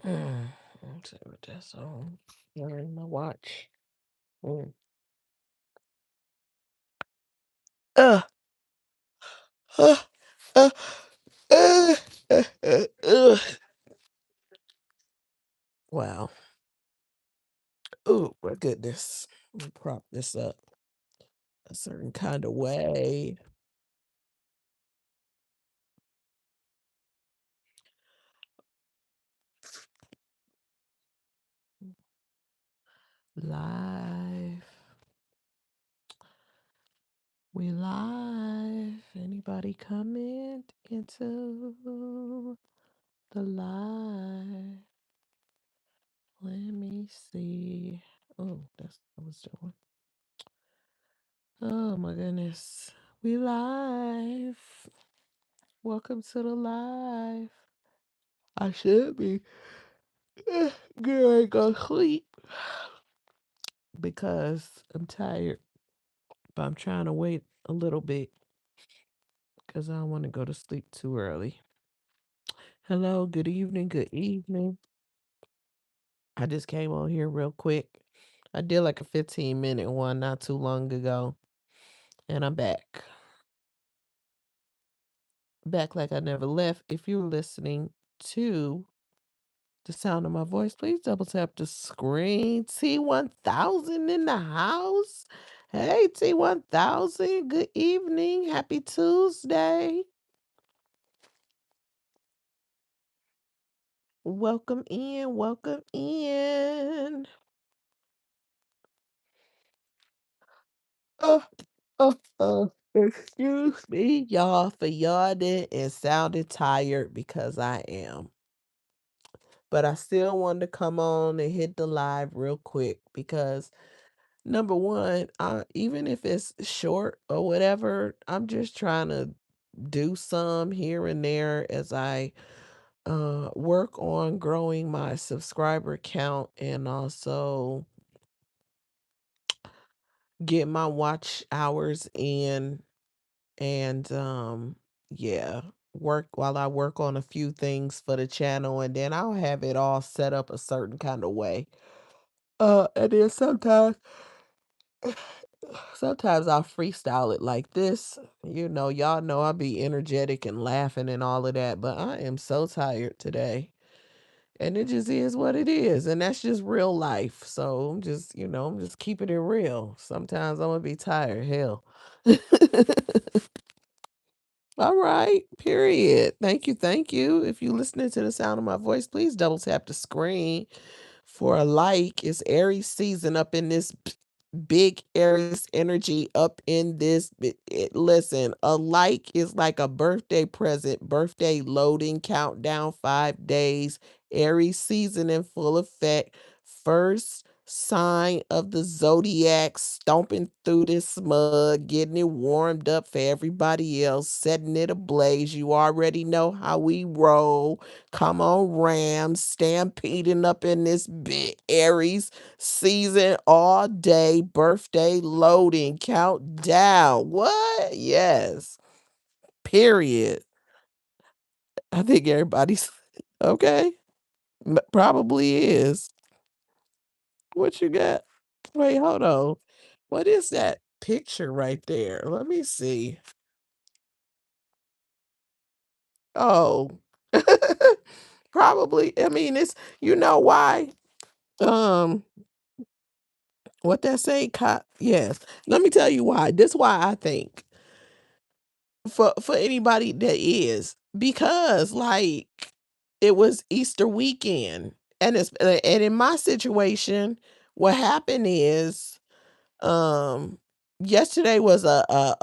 Let's see what that's on. Wearing my watch. Mm. Uh, uh, uh, uh. Wow. Oh my goodness. Let me prop this up a certain kind of way. Live. We live. Anybody comment into the live? Let me see. Oh, that's what I was doing. Oh my goodness. We live. Welcome to the live. I should be getting ready to go sleep because I'm tired. But I'm trying to wait a little bit because I don't want to go to sleep too early. Hello, good evening, good evening. I just came on here real quick. I did like a 15-minute one not too long ago. And I'm back. Back like I never left. If you're listening to the sound of my voice, please double tap the screen. T1000 in the house. Hey, T1000. Good evening. Happy Tuesday. Welcome in. Welcome in. Uh, Excuse me, y'all, for yawning and sounding tired because I am. But I still wanted to come on and hit the live real quick because number one, even if it's short or whatever, I'm just trying to do some here and there as I work on growing my subscriber count and also get my watch hours in and yeah, work while I work on a few things for the channel and then I'll have it all set up a certain kind of way. And then sometimes I'll freestyle it like this. Y'all know I'll be energetic and laughing and all of that, but I am so tired today. And it just is what it is. And that's just real life. So I'm just keeping it real. Sometimes I'm gonna be tired. Hell. All right, period. Thank you, thank you. If you're listening to the sound of my voice, please double tap the screen for a like. It's Aries season up in this big Aries energy up in this. Listen, a like is like a birthday present, birthday loading, countdown 5 days, Aries season in full effect. First sign of the zodiac, stomping through this mud, getting it warmed up for everybody else, setting it ablaze. You already know how we roll. Come on, Rams, stampeding up in this big Aries season all day, birthday loading, countdown. What? Yes. Period. I think everybody's okay. Probably is. What you got? Wait, hold on. What is that picture right there? Let me see. Oh. Probably. I mean, it's you know why? Um, what that say? Yes. Let me tell you why. This why I think for anybody that is because like it was Easter weekend and in my situation what happened is um yesterday was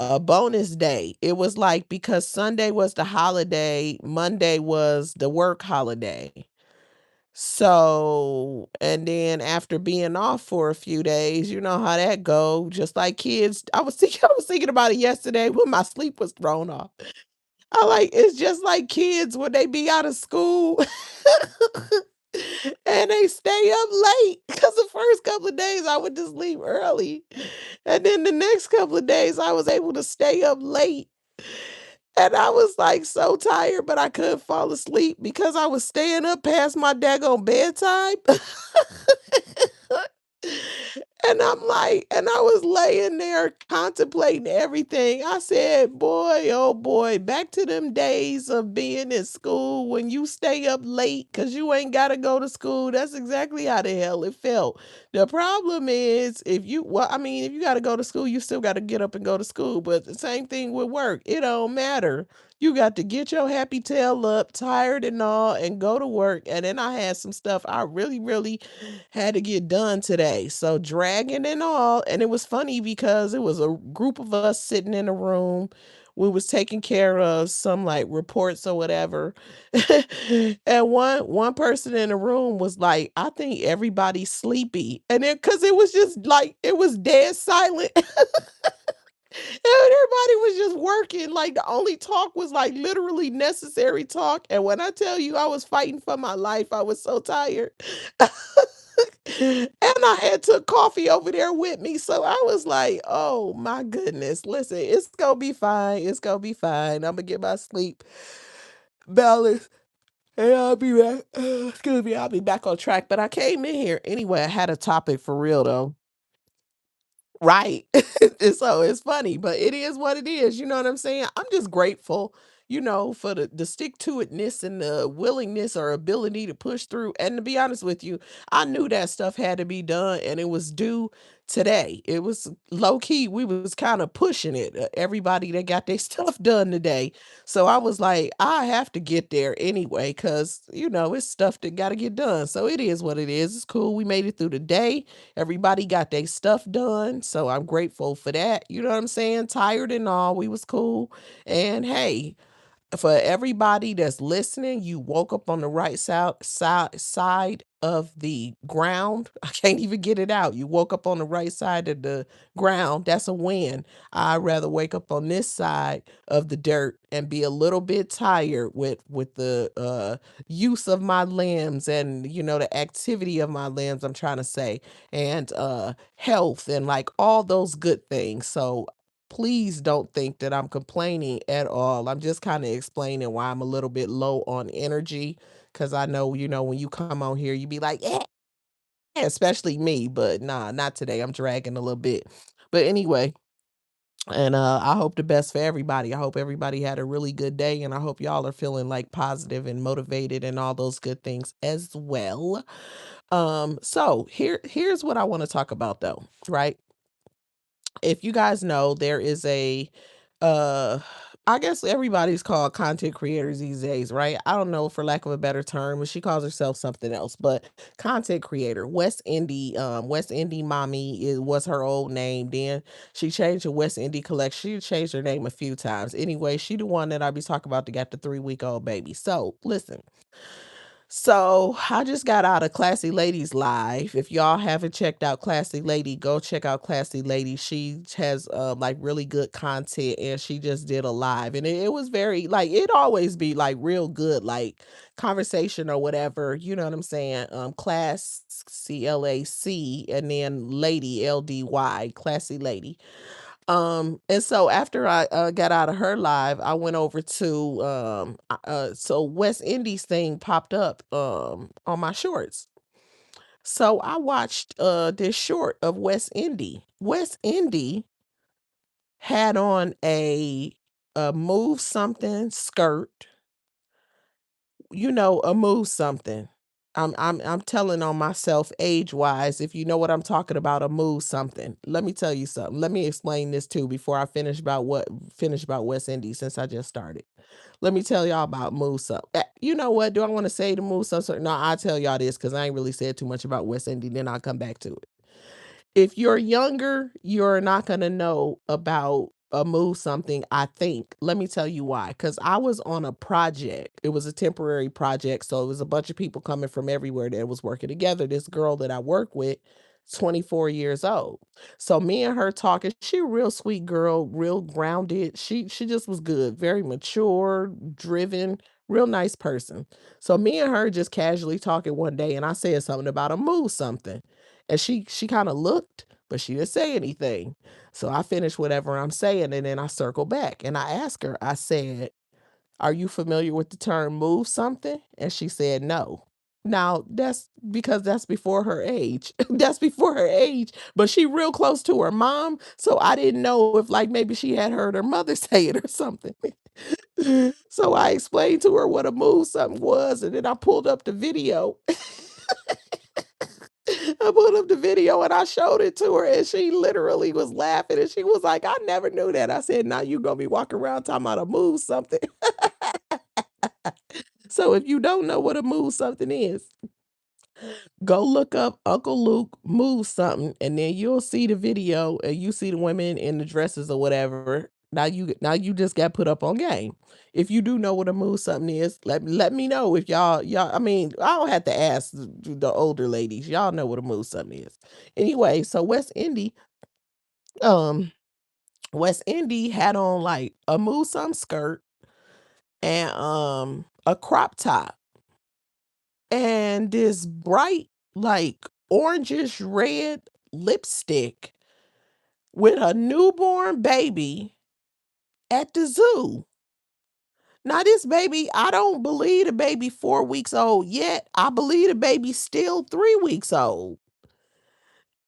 a bonus day. It was like because Sunday was the holiday, Monday was the work holiday. So, and then after being off for a few days, you know how that go. Just like kids, I was thinking about it yesterday when my sleep was thrown off. I like it's just like kids when they be out of school and they stay up late. Cause the first couple of days I went to sleep early. And then the next couple of days I was able to stay up late. And I was, like, so tired, but I couldn't fall asleep because I was staying up past my daggone bedtime. And I was laying there contemplating everything. I said, "Boy, oh boy, back to them days of being in school when you stay up late because you ain't gotta go to school." That's exactly how the hell it felt. The problem is I mean, if you gotta go to school, you still gotta get up and go to school, but the same thing with work. It don't matter. You got to get your happy tail up, tired and all, and go to work. And then I had some stuff I really, really had to get done today. So dragging and all. And it was funny because it was a group of us sitting in a room. We was taking care of some like reports or whatever. And one person in the room was like, I think everybody's sleepy. And then cause it was just like it was dead silent. Everybody was just working, like, the only talk was, like, literally necessary talk, and when I tell you I was fighting for my life, I was so tired. And I had took coffee over there with me, so I was like, "Oh my goodness, listen, it's gonna be fine, it's gonna be fine, Imma get my sleep balance, and I'll be back excuse me, I'll be back on track." But I came in here anyway, I had a topic for real, though. Right. And so it's funny, but it is what it is. You know what I'm saying? I'm just grateful, for the stick to itness and the willingness or ability to push through. And to be honest with you, I knew that stuff had to be done and it was due today. It was low key. We was kind of pushing it. Everybody that got their stuff done today. So I was like, I have to get there anyway, because it's stuff that got to get done. So it is what it is. It's cool. We made it through the day. Everybody got their stuff done, so I'm grateful for that. You know what I'm saying? Tired and all, we was cool. And hey, for everybody that's listening, you woke up on the right side of the ground. I can't even get it out. You woke up on the right side of the ground. That's a win. I'd rather wake up on this side of the dirt and be a little bit tired with the use of my limbs and the activity of my limbs, I'm trying to say, and health and like all those good things. So please don't think that I'm complaining at all. I'm just kind of explaining why I'm a little bit low on energy because I know, when you come on here, you be like, yeah, especially me, but nah, not today. I'm dragging a little bit. But anyway, and I hope the best for everybody. I hope everybody had a really good day and I hope y'all are feeling like positive and motivated and all those good things as well. So here's what I want to talk about though, right? If you guys know, there is a uh I guess everybody's called content creators these days, right? I don't know for lack of a better term, but she calls herself something else. But content creator, West Indie Mommy was her old name. Then she changed to West Indie Collection. She changed her name a few times. Anyway, she the one that I be talking about that got the 3-week-old baby. So listen, so I just got out of Classy Ladies Live. If y'all haven't checked out Classy Lady, go check out Classy Lady. She has like really good content and she just did a live. And it was very like it always be like real good, like conversation or whatever. You know what I'm saying? Class CLAC and then Lady LDY, Classy Lady. And so after I got out of her live, I went over to so West Indies thing popped up on my shorts. So I watched this short of West Indie. West Indie had on a move something skirt, a move something. I'm telling on myself age wise, if you know what I'm talking about, a move something. Let me tell you something. Let me explain this too before I finish about West Indies since I just started. Let me tell y'all about move something. You know what? Do I want to say the move something? No, I'll tell y'all this because I ain't really said too much about West Indy. Then I'll come back to it. If you're younger, you're not gonna know about a move something, I think. Let me tell you why. Because I was on a project. It was a temporary project, so it was a bunch of people coming from everywhere that was working together. This girl that I work with, 24 years old. So me and her talking, she a real sweet girl, real grounded. She just was good, very mature, driven, real nice person. So me and her just casually talking one day, and I said something about a move something. And she kind of looked. but she didn't say anything. So I finished whatever I'm saying, and then I circle back and I asked her, I said, "Are you familiar with the term move something?" And she said, "No." Now, that's because that's before her age. That's before her age, but she real close to her mom, so I didn't know if, like, maybe she had heard her mother say it or something. So I explained to her what a move something was, and then I pulled up the video. I pulled up the video and I showed it to her, and she literally was laughing, and she was like, "I never knew that." I said, "Now you gonna be walking around talking about a move something." So if you don't know what a move something is, go look up Uncle Luke move something, and then you'll see the video, and you see the women in the dresses or whatever. Now you just got put up on game. If you do know what a move something is, let me know if y'all. I mean, I don't have to ask the older ladies. Y'all know what a move something is. Anyway, so um, West Indy had on like a move something skirt and a crop top and this bright, like, orangish red lipstick with a newborn baby at the zoo. Now, this baby, I don't believe the baby 4 weeks old yet. I believe the baby's still 3 weeks old.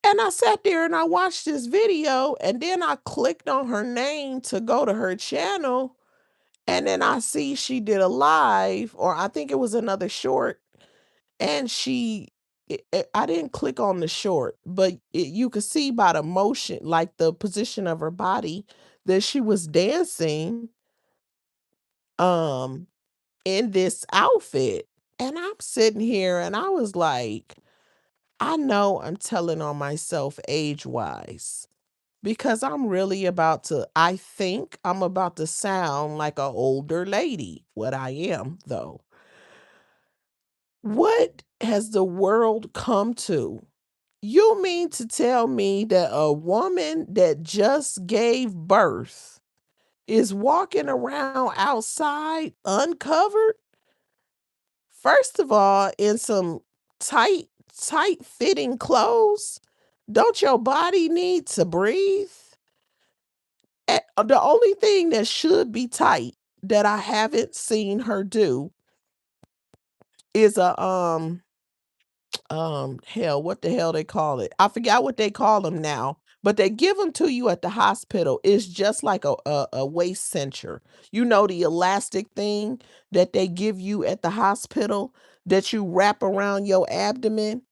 And I sat there and I watched this video, and then I clicked on her name to go to her channel. And then I see she did a live, or I think it was another short. And I didn't click on the short, but you could see by the motion, like the position of her body, that she was dancing um in this outfit. And I'm sitting here and I was like, I know I'm telling on myself age-wise because I think I'm about to sound like an older lady. What I am, though. What has the world come to? You mean to tell me that a woman that just gave birth is walking around outside uncovered? First of all, in some tight fitting clothes? Don't your body need to breathe? The only thing that should be tight that I haven't seen her do is hell, what the hell they call it? I forgot what they call them now, but they give them to you at the hospital. It's just like a waist cincher. You know, the elastic thing that they give you at the hospital that you wrap around your abdomen,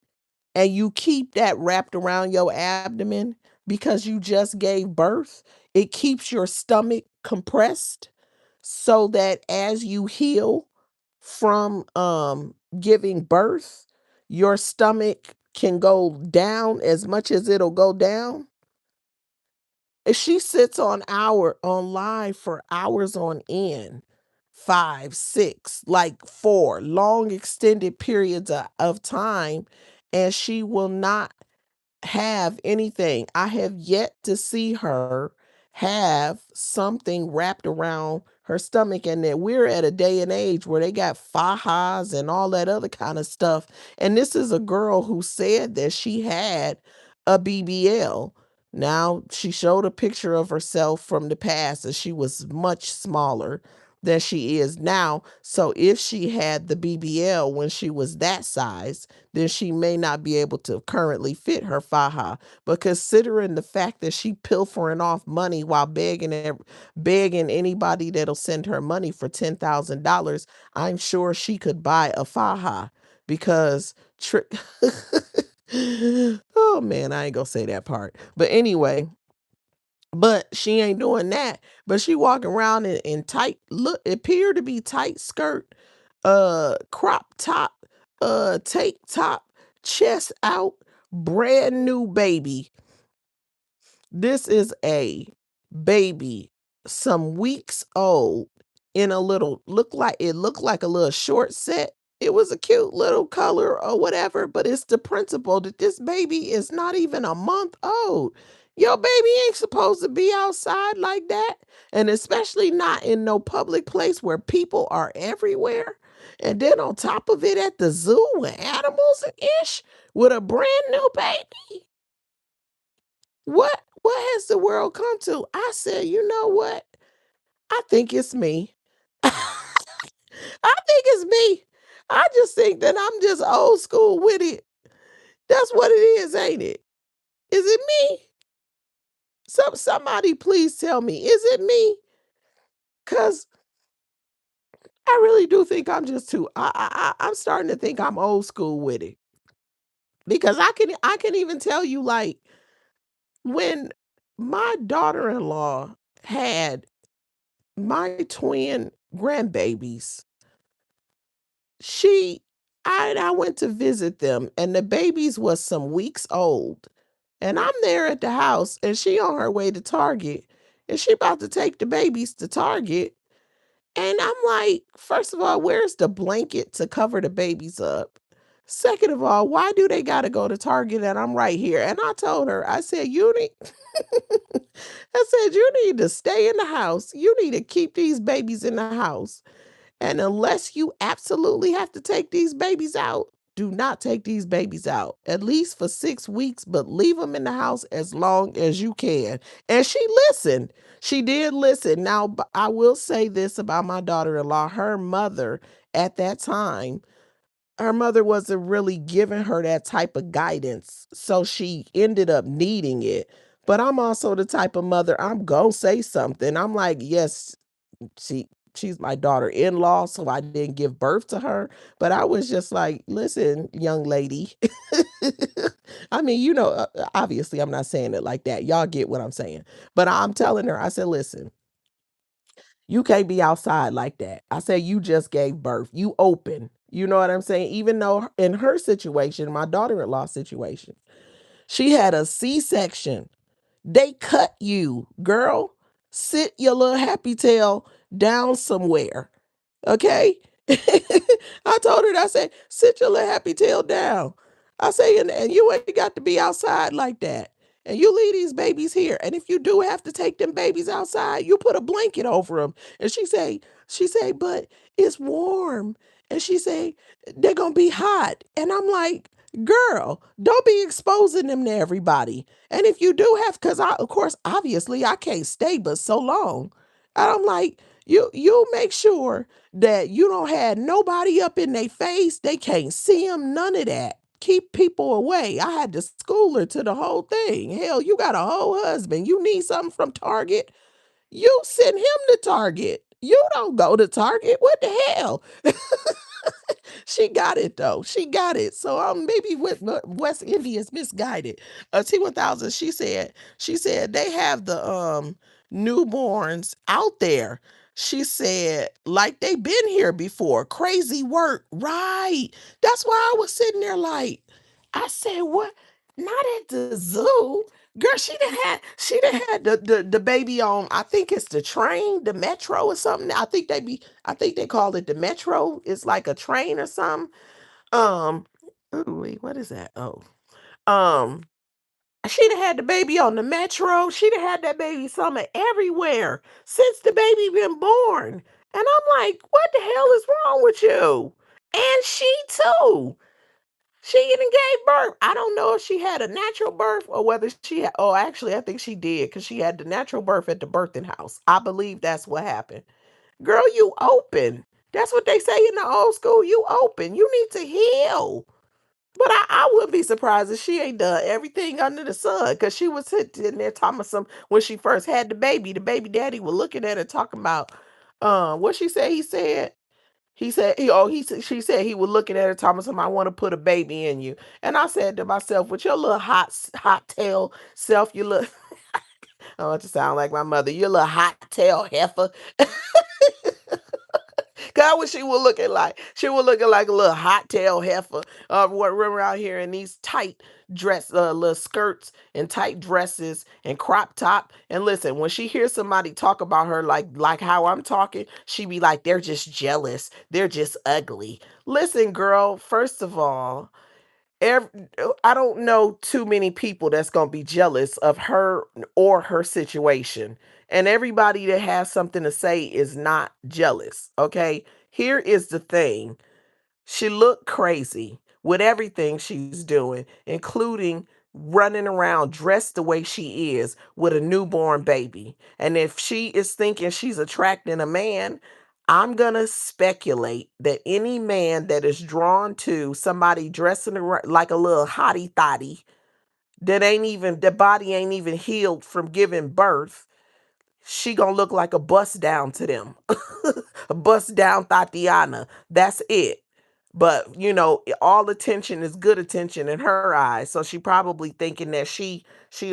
and you keep that wrapped around your abdomen because you just gave birth. It keeps your stomach compressed so that as you heal from giving birth, your stomach can go down as much as it'll go down. If she sits on live for hours on end, 5, 6, like 4 long extended periods of time, and she will not have anything. I have yet to see her have something wrapped around her stomach, and that we're at a day and age where they got fajas and all that other kind of stuff. And this is a girl who said that she had a BBL. Now, she showed a picture of herself from the past, and she was much smaller than she is now. So if she had the BBL when she was that size, then she may not be able to currently fit her faja. But considering the fact that she pilfering off money while begging anybody that'll send her money for $10,000, I'm sure she could buy a faja because oh man, I ain't gonna say that part. But anyway, but she ain't doing that. But she walking around in tight, look, appear to be tight skirt, crop top, tank top, chest out, brand new baby. This is a baby, some weeks old, in a little looked like a little short set. It was a cute little color or whatever, but it's the principle that this baby is not even a month old. Your baby ain't supposed to be outside like that, and especially not in no public place where people are everywhere. And then on top of it, at the zoo with animals and ish, with a brand new baby. What has the world come to? I said, "You know what? I think it's me." I think it's me. I just think that I'm just old school with it. That's what it is, ain't it? Is it me? Somebody please tell me, is it me? Cause I really do think I'm just too I'm starting to think I'm old school with it. Because I can even tell you, like, when my daughter-in-law had my twin grandbabies, she I went to visit them, and the babies was some weeks old, and I'm there at the house, and she on her way to Target, and she about to take the babies to Target, and I'm like, first of all, where's the blanket to cover the babies up? Second of all, why do they gotta go to Target and I'm right here? And I told her, I said, "You need," I said, "You need to stay in the house. You need to keep these babies in the house. And unless you absolutely have to take these babies out, do not take these babies out, at least for 6 weeks, but leave them in the house as long as you can." And she listened. She did listen. Now, I will say this about my daughter in law. Her mother at that time, her mother wasn't really giving her that type of guidance. So she ended up needing it. But I'm also the type of mother, I'm going to say something. I'm like, yes, she she's my daughter-in-law, so I didn't give birth to her, but I was just like, "Listen, young lady." I mean, obviously, I'm not saying it like that. Y'all get what I'm saying. But I'm telling her, I said, "Listen, you can't be outside like that." I said, "You just gave birth. You open." You know what I'm saying? Even though in her situation, my daughter-in-law situation, she had a C-section. They cut you, girl. Sit your little happy tail down somewhere. Okay? I told her that. I said, "Sit your little happy tail down." I say, and you ain't got to be outside like that. And you leave these babies here. And if you do have to take them babies outside, you put a blanket over them. And she say, "But it's warm." And she say, "They're gonna be hot." And I'm like, "Girl, don't be exposing them to everybody. And if you do have, because of course, obviously, I can't stay but so long." And I'm like, you make sure that you don't have nobody up in their face. They can't see them, none of that. Keep people away. I had to school her to the whole thing. Hell, you got a whole husband. You need something from Target. You send him to Target. You don't go to Target. What the hell? She got it though. She got it. So maybe with West Indians misguided. T1000. She said they have the newborns out there. She said like they been here before. Crazy work, right? That's why I was sitting there like, I said, what? Not at the zoo. Girl, she done had the baby on, I think it's the train, the metro or something. I think they call it the metro. It's like a train or something. Um, oh wait, what is that? Oh, um, she done had the baby on the metro. She done had that baby summer everywhere since the baby been born. And I'm like, what the hell is wrong with you? And she too. She even gave birth. I don't know if she had a natural birth or whether she had, oh, actually, I think she did because she had the natural birth at the birthing house. I believe that's what happened. Girl, you open. That's what they say in the old school. You open. You need to heal. But I would be surprised if she ain't done everything under the sun because she was sitting there talking about some when she first had the baby daddy was looking at her talking about what she said she said he was looking at her talking about something, "I want to put a baby in you." And I said to myself, with your little hot tail self, you look I want to sound like my mother, you little hot tail heifer. God, what she was looking like. She was looking like a little hot tail heifer. What run around here in these tight little skirts and tight dresses and crop top. And listen, when she hears somebody talk about her like how I'm talking, she be like, "They're just jealous. They're just ugly." Listen, girl. First of all, Ev I don't know too many people that's gonna be jealous of her or her situation, and everybody that has something to say is not jealous, okay? Here is the thing, she looked crazy with everything she's doing, including running around dressed the way she is with a newborn baby. And if she is thinking she's attracting a man, I'm going to speculate that any man that is drawn to somebody dressing like a little hottie thotty that ain't even, the body ain't even healed from giving birth, she gonna look like a bust down to them. A bust down Tatiana. That's it. But all attention is good attention in her eyes. So she probably thinking that she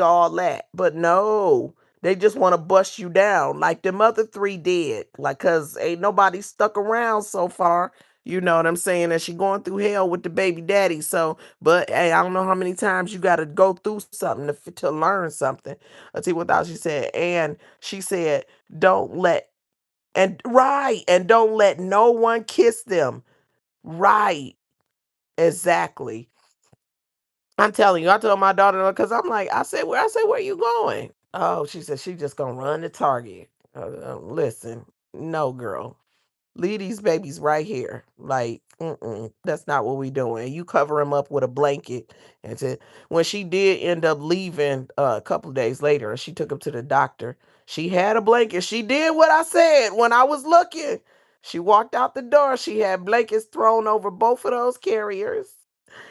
all that. But no, they just want to bust you down like them other three did. Like, cause ain't nobody stuck around so far. You know what I'm saying? And she going through hell with the baby daddy. So, but hey, I don't know how many times you got to go through something to learn something. Let's see what else she said. And she said, don't let, and right, and don't let no one kiss them. Right. Exactly. I'm telling you, I told my daughter because I'm like, where you going? Oh, she said she just gonna run to Target. Listen, no, girl, leave these babies right here. Like, that's not what we doing. You cover them up with a blanket, and when she did end up leaving a couple of days later, she took him to the doctor. She had a blanket. She did what I said when I was looking. She walked out the door. She had blankets thrown over both of those carriers.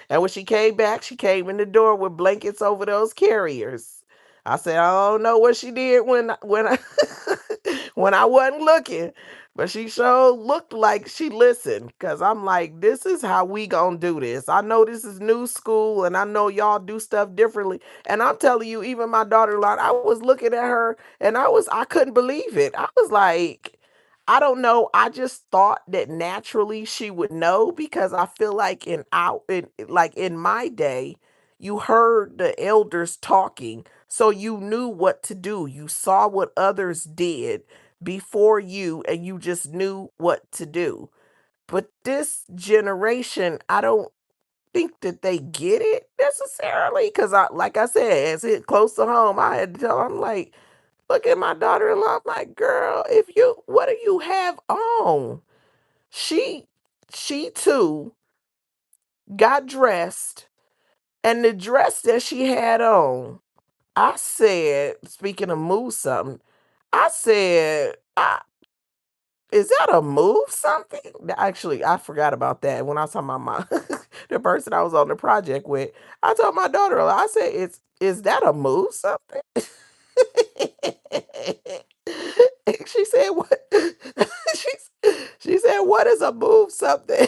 And when she came back, she came in the door with blankets over those carriers. I said, I don't know what she did when I when I wasn't looking, but she sure looked like she listened. Cause I'm like, this is how we gonna do this. I know this is new school, and I know y'all do stuff differently. And I'm telling you, even my daughter-in-law, I was looking at her, and I couldn't believe it. I was like, I don't know. I just thought that naturally she would know because I feel like in my day, you heard the elders talking, so you knew what to do. You saw what others did before you, and you just knew what to do. But this generation, I don't think that they get it necessarily because like I said, as it close to home, I had to tell. I'm like, look at my daughter-in-law. I'm like, girl, what do you have on? She, she too got dressed, and the dress that she had on, I said, speaking of move something, I said, is that a move something? Actually, I forgot about that when I was talking about the person I was on the project with. I told my daughter, I said, is that a move something? She said, what? She said, what is a move something?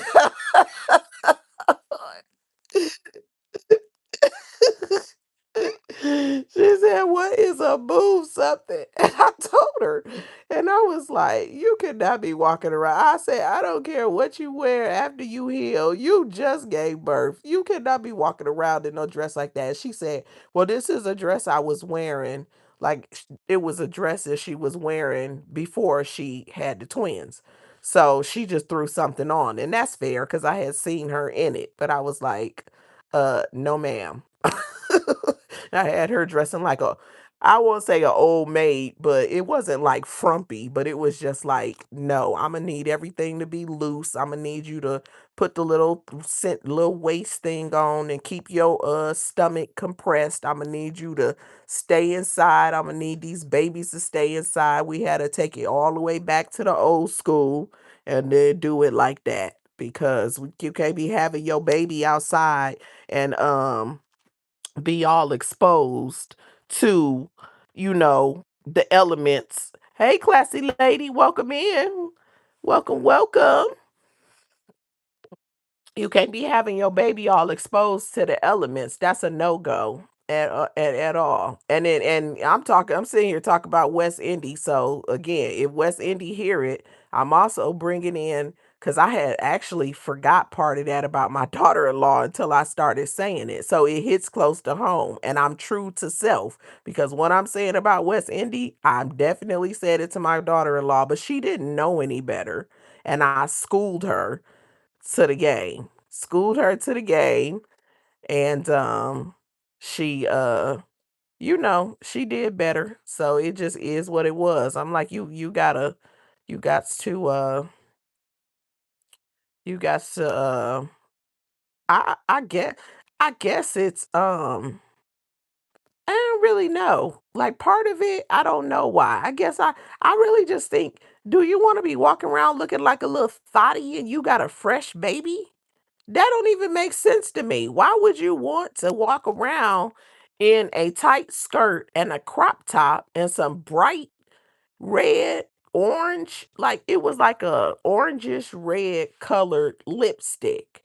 She said, what is a move something? And I told her, and I was like, you cannot be walking around. I said, I don't care what you wear after you heal. You just gave birth. You cannot be walking around in no dress like that. She said, well, this is a dress I was wearing. Like, it was a dress that she was wearing before she had the twins. So she just threw something on. And that's fair because I had seen her in it. But I was like, no, ma'am. I had her dressing like I won't say an old maid, but it wasn't like frumpy, but it was just like, no, I'm gonna need everything to be loose. I'm gonna need you to put the little waist thing on and keep your stomach compressed. I'm gonna need you to stay inside. I'm gonna need these babies to stay inside. We had to take it all the way back to the old school and then do it like that because you can't be having your baby outside and be all exposed to, the elements. Hey, classy lady, welcome in. Welcome, welcome. You can't be having your baby all exposed to the elements. That's a no go at all. And I'm sitting here talking about West Indy. So again, if West Indy hear it, I'm also bringing in because I had actually forgot part of that about my daughter-in-law until I started saying it. So it hits close to home, and I'm true to self because what I'm saying about West Indy, I'm definitely said it to my daughter-in-law, but she didn't know any better, and I schooled her to the game. Schooled her to the game, and she she did better. So it just is what it was. I'm like, you got to you got to I guess it's I don't really know. Like part of it, I don't know why. I guess I really just think, do you want to be walking around looking like a little thotty and you got a fresh baby? That don't even make sense to me. Why would you want to walk around in a tight skirt and a crop top and some bright red, orange, like it was like a orangish red colored lipstick.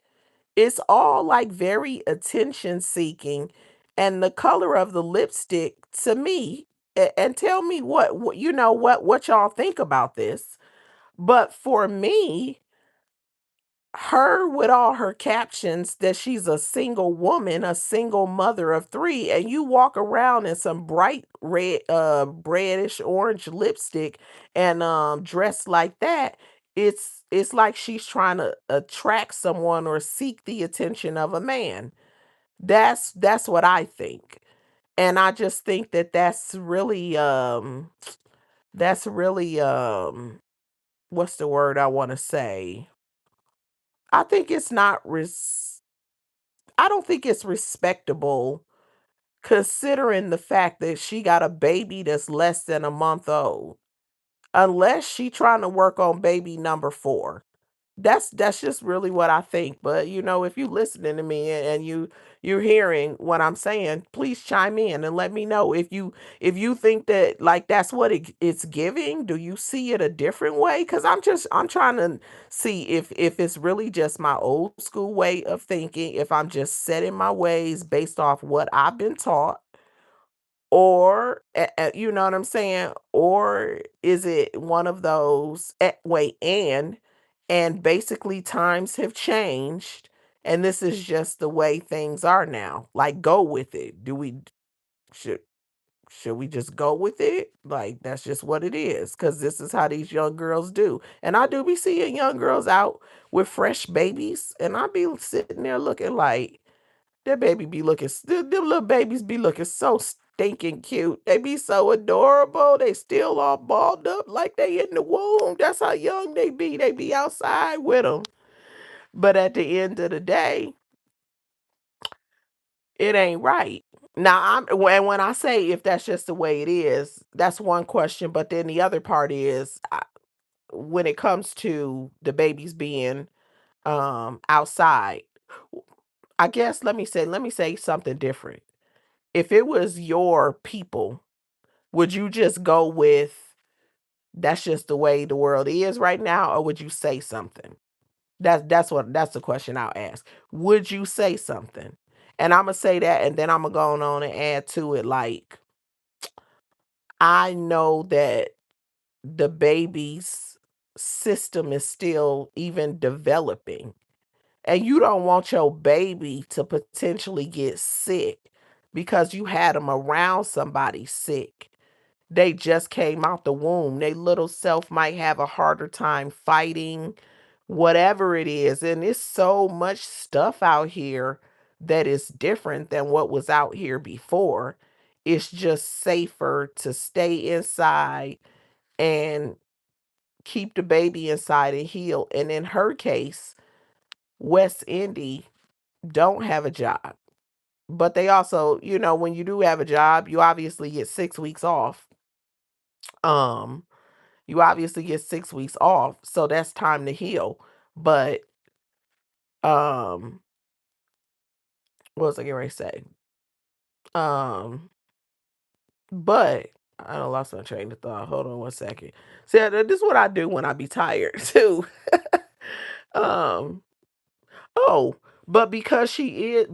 It's all like very attention seeking, and the color of the lipstick to me, and tell me what you know what y'all think about this. But for me, her with all her captions that she's a single woman, a single mother of three, and you walk around in some bright red, reddish orange lipstick and dressed like that, it's like she's trying to attract someone or seek the attention of a man. That's what I think. And I just think that that's really what's the word I want to say? I think it's not I don't think it's respectable considering the fact that she got a baby that's less than a month old. Unless she trying to work on baby number 4. That's just really what I think. But if you listening to me and you're hearing what I'm saying, please chime in and let me know if you think that like that's what it's giving. Do you see it a different way? Because I'm trying to see if it's really just my old school way of thinking, if I'm just setting my ways based off what I've been taught, or, you know what I'm saying? Or is it one of those wait, and basically times have changed, and this is just the way things are now. Like, go with it. Should should we just go with it? Like, that's just what it is, because this is how these young girls do. And I do be seeing young girls out with fresh babies, and I be sitting there looking like, that baby be looking them little babies be looking so stinking cute. They be so adorable. They still all balled up like they in the womb. That's how young they be. They be outside with them. But at the end of the day, it ain't right. Now, when I say if that's just the way it is, that's one question. But then the other part is, when it comes to the babies being outside, I guess let me say something different. If it was your people, would you just go with, that's just the way the world is right now, or would you say something? That's the question I'll ask. Would you say something? And I'm gonna say that, and then I'm gonna go on and add to it. Like, I know that the baby's system is still even developing, and you don't want your baby to potentially get sick because you had them around somebody sick. They just came out the womb. They little self might have a harder time fighting, whatever it is. And it's so much stuff out here that is different than what was out here before. It's just safer to stay inside and keep the baby inside and heal. And in her case, West Indy don't have a job. But they also, when you do have a job, you obviously get 6 weeks off. Um, You obviously get 6 weeks off, so that's time to heal. But, um, what was I getting ready to say? Um, but I done lost my train of thought. Hold on one second. See, this is what I do when I be tired too. Um, oh, but because she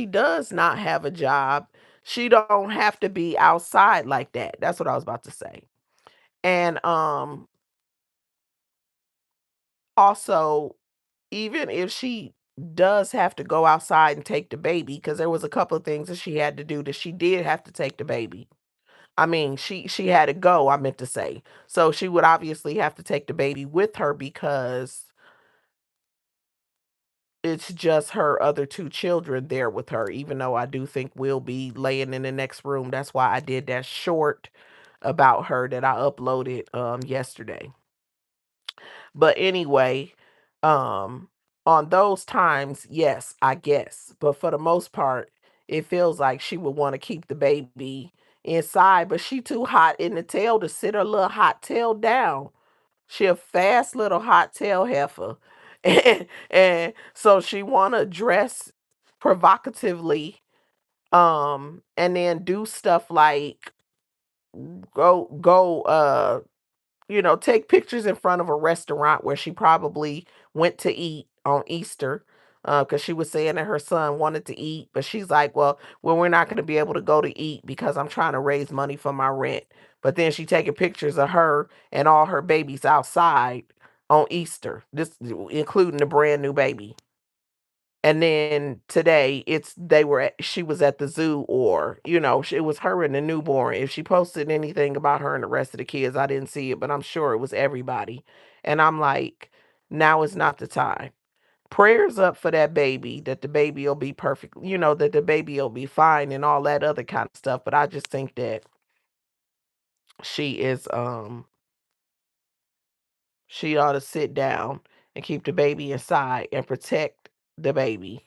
does not have a job, she don't have to be outside like that. That's what I was about to say. And, also, even if she does have to go outside and take the baby, because there was a couple of things that she had to do, that she did have to take the baby. I mean, she had to go, I meant to say. So she would obviously have to take the baby with her, because it's just her other 2 children there with her, even though I do think we'll be laying in the next room. That's why I did that short about her that I uploaded yesterday. But anyway, um, on those times, yes, I guess. But for the most part, it feels like she would want to keep the baby inside, but she too hot in the tail to sit her little hot tail down. She a fast little hot tail heifer. And so she wanna dress provocatively, and then do stuff like go take pictures in front of a restaurant where she probably went to eat on Easter, because she was saying that her son wanted to eat, but she's like, well, we're not going to be able to go to eat because I'm trying to raise money for my rent. But then she taking pictures of her and all her babies outside on Easter, this including the brand new baby. And then today she was at the zoo, or it was her and the newborn. If she posted anything about her and the rest of the kids, I didn't see it, but I'm sure it was everybody. And I'm like, now is not the time. Prayers up for that baby, that the baby will be perfect, that the baby will be fine and all that other kind of stuff. But I just think that she is she ought to sit down and keep the baby inside and protect the baby.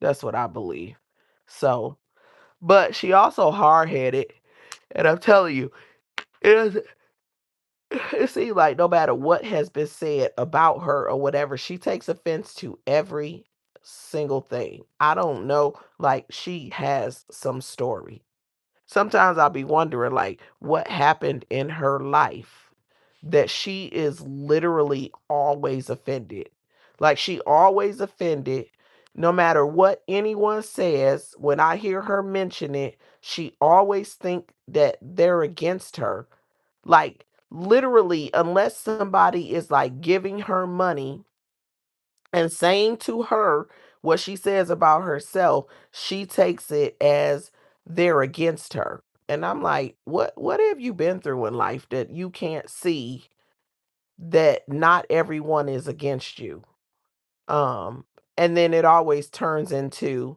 That's what I believe. So, but she also hard headed, and I'm telling you, it doesn't. It seems like no matter what has been said about her or whatever, she takes offense to every single thing. I don't know, like she has some story. Sometimes I'll be wondering, like, what happened in her life that she is literally always offended. Like, she always offended. No matter what anyone says, when I hear her mention it, she always think that they're against her. Like, literally, unless somebody is like giving her money and saying to her what she says about herself, she takes it as they're against her. And I'm like, what have you been through in life that you can't see that not everyone is against you? Um and then it always turns into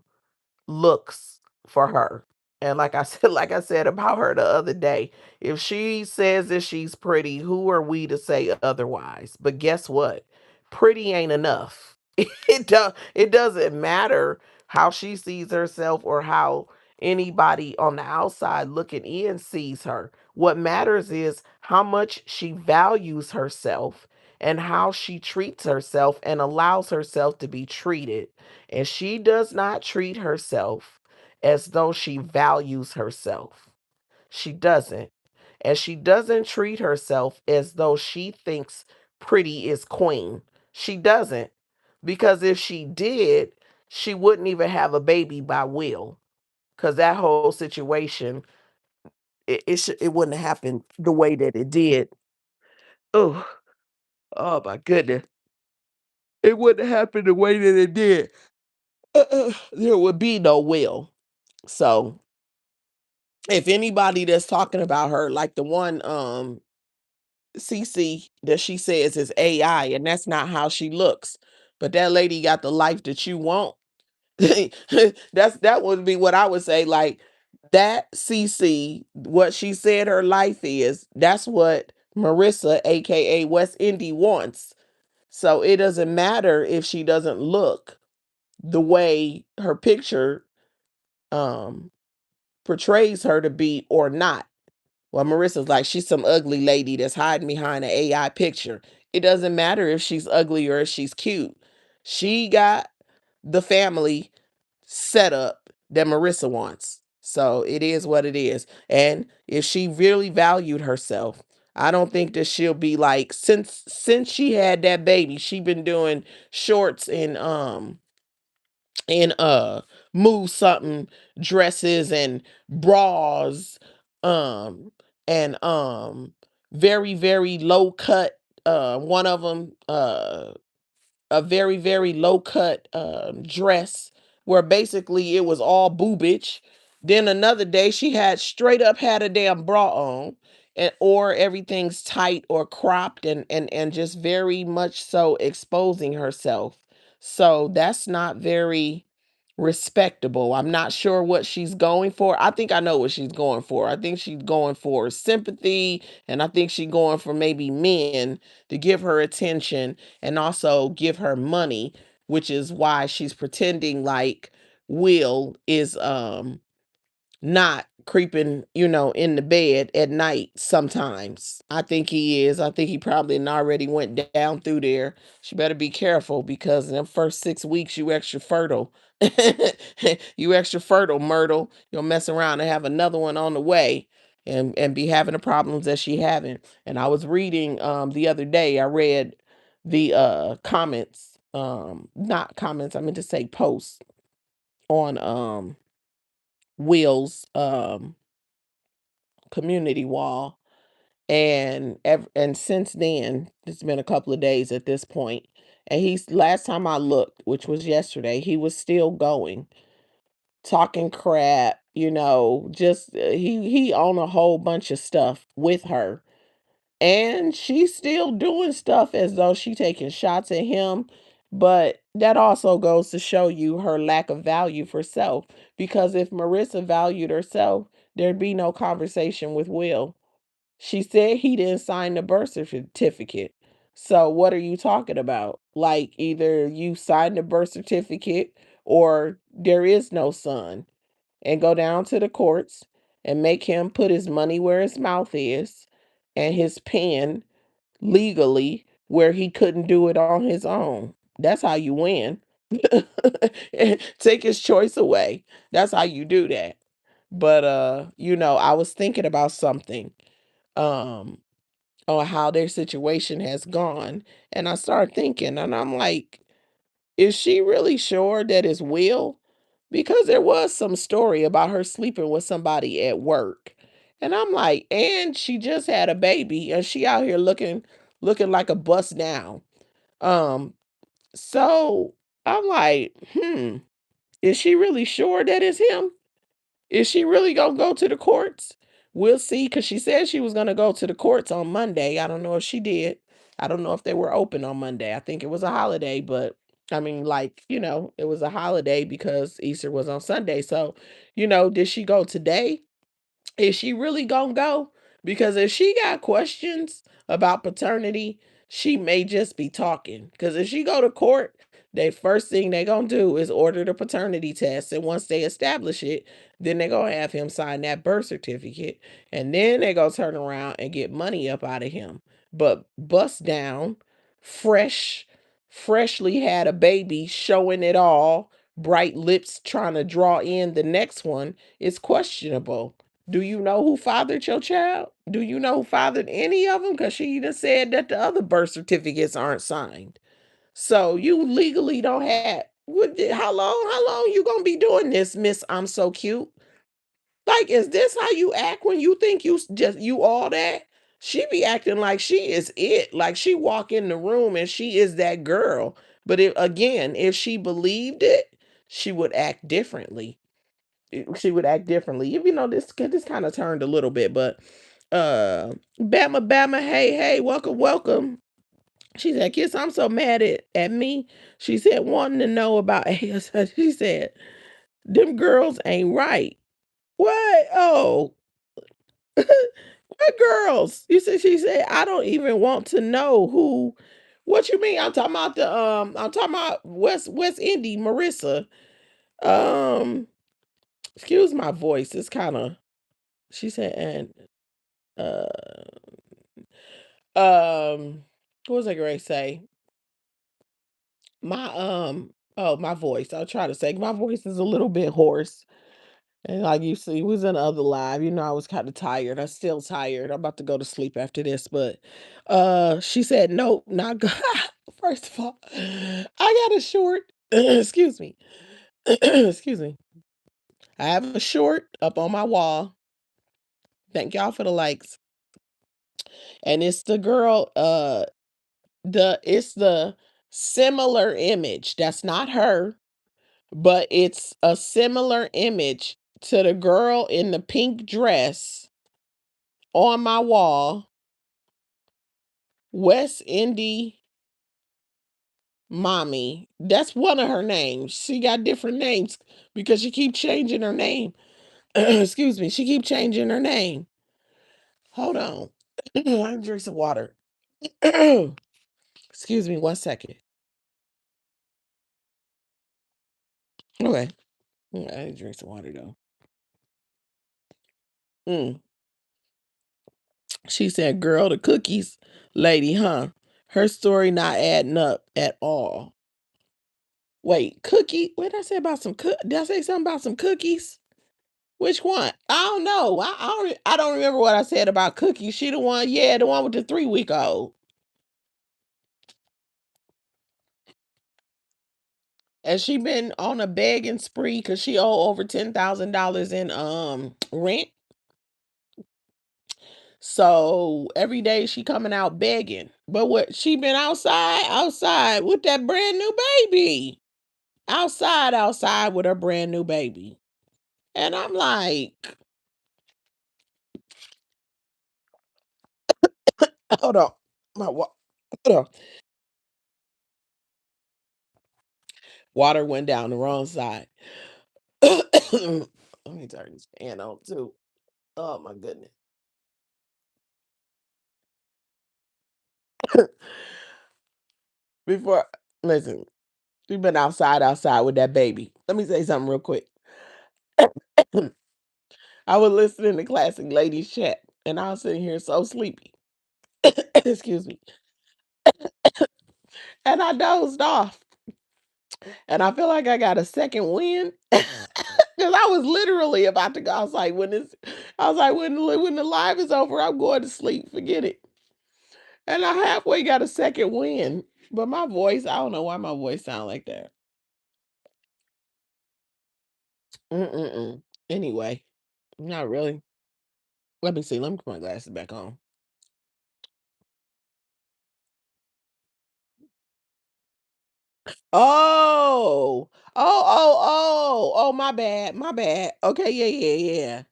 looks for her. And like I said, like I said about her the other day, if she says that she's pretty, who are we to say otherwise? But guess what? Pretty ain't enough. It doesn't matter how she sees herself or how anybody on the outside looking in sees her. What matters is how much she values herself and how she treats herself and allows herself to be treated. And she does not treat herself as though she values herself. She doesn't. And she doesn't treat herself as though she thinks pretty is queen. She doesn't. Because if she did, she wouldn't even have a baby by will. Because that whole situation, it wouldn't have happened the way that it did. Oh, oh my goodness. It wouldn't have happened the way that it did. There would be no will. So if anybody that's talking about her, like the one CC that she says is AI, and that's not how she looks. But that lady got the life that you want. That would be what I would say. Like that CC, what she said her life is, that's what Marissa, aka West Indy, wants. So it doesn't matter if she doesn't look the way her picture um portrays her to be or not. Well, Marissa's like, she's some ugly lady that's hiding behind an AI picture. It doesn't matter if she's ugly or if she's cute. She got the family set up that Marissa wants. So it is what it is. And if she really valued herself, I don't think that she'll be like, since she had that baby, she been doing shorts and move something dresses and bras, um and very very low cut, one of them a very very low cut dress where basically it was all boobage. Then another day she had straight up had a damn bra on, and or everything's tight or cropped and just very much so exposing herself. So that's not very respectable. I'm not sure what she's going for. I think I know what she's going for. I think she's going for sympathy, and I think she's going for maybe men to give her attention and also give her money, which is why she's pretending like Will is not creeping, in the bed at night sometimes. I think he is. I think he probably already went down through there. She better be careful because in the first 6 weeks, you extra fertile. You extra fertile, Myrtle. You'll mess around and have another one on the way and be having the problems that she having. And I was reading the other day, I read the comments, not comments, I meant to say posts on Will's community wall, and since then it's been a couple of days at this point, and he's last time I looked, which was yesterday, he was still going, talking crap, just he on a whole bunch of stuff with her, and she's still doing stuff as though she taking shots at him. But that also goes to show you her lack of value for self, because if Marissa valued herself, there'd be no conversation with Will. She said he didn't sign the birth certificate. So what are you talking about? Like, either you signed the birth certificate or there is no son. And go down to the courts and make him put his money where his mouth is and his pen legally where he couldn't do it on his own. That's how you win. Take his choice away. That's how you do that. But I was thinking about something. Um on how their situation has gone. And I started thinking, and I'm like, is she really sure that it's Will? Because there was some story about her sleeping with somebody at work. And I'm like, and she just had a baby and she out here looking like a bust down. Um, so I'm like, is she really sure that it's him? Is she really gonna go to the courts? We'll see, because she said she was gonna go to the courts on Monday. I don't know if she did. I don't know if they were open on Monday. I think it was a holiday, but I mean, like, it was a holiday because Easter was on Sunday. So, did she go today? Is she really gonna go? Because if she got questions about paternity, she may just be talking. Because if she go to court, they first thing they gonna do is order the paternity test, and once they establish it, then they gonna have him sign that birth certificate, and then they gonna turn around and get money up out of him. But bust down, fresh, freshly had a baby, showing it all, bright lips, trying to draw in the next one is questionable. Do you know who fathered your child? Do you know who fathered any of them? Because she even said that the other birth certificates aren't signed. So you legally don't have. How long? How long you gonna be doing this, Miss? I'm so cute. Like, is this how you act when you think you all that? She be acting like she is it. Like she walk in the room and she is that girl. But if she believed it, she would act differently. She would act differently. Even though this kind of turned a little bit, but Bama Bama, hey, hey, welcome, welcome. She said, Kiss, I'm so mad at me. She said, wanting to know about ASI. She said, them girls ain't right. What? Oh, what girls? She said, I don't even want to know who. What you mean? I'm talking about West Indy, Marissa. Um, excuse my voice. It's kind of, she said, and uh what was I going to say? My voice. I'll try to say my voice is a little bit hoarse. And like you see, was in the other live. I was kind of tired. I'm still tired. I'm about to go to sleep after this. But she said, nope, not good. First of all, I got a short. Excuse me. Excuse me. I have a short up on my wall. Thank y'all for the likes. And it's the girl, it's the similar image. That's not her, but it's a similar image to the girl in the pink dress on my wall. West Indy Mommy. That's one of her names. She got different names because she keep changing her name. Excuse me. She keep changing her name. Hold on. I drink some water. Excuse me 1 second. Okay. I need to drink some water though. Mm. She said, "Girl, the cookies lady, huh? Her story not adding up at all." Wait, cookie? What did I say about some did I say something about some cookies? Which one? I don't know. I don't remember what I said about cookies. She the one, yeah, the one with the 3-week old. And she been on a begging spree because she owe over $10,000 in rent. So every day she coming out begging. But what she been outside with that brand new baby. Outside with her brand new baby. And I'm like, hold on. Hold on. Water went down the wrong side. Let me turn this fan on too. Oh my goodness. Before listen, we've been outside with that baby. Let me say something real quick. I was listening to Classic Ladies Chat and I was sitting here so sleepy. Excuse me. And I dozed off. And I feel like I got a second wind. Because I was literally about to go. I was like, when the live is over, I'm going to sleep. Forget it. And I halfway got a second wind. But my voice, I don't know why my voice sound like that. Mm-mm-mm. Anyway, not really. Let me see. Let me put my glasses back on. Oh, oh, my bad, my bad. Okay, yeah, yeah, yeah.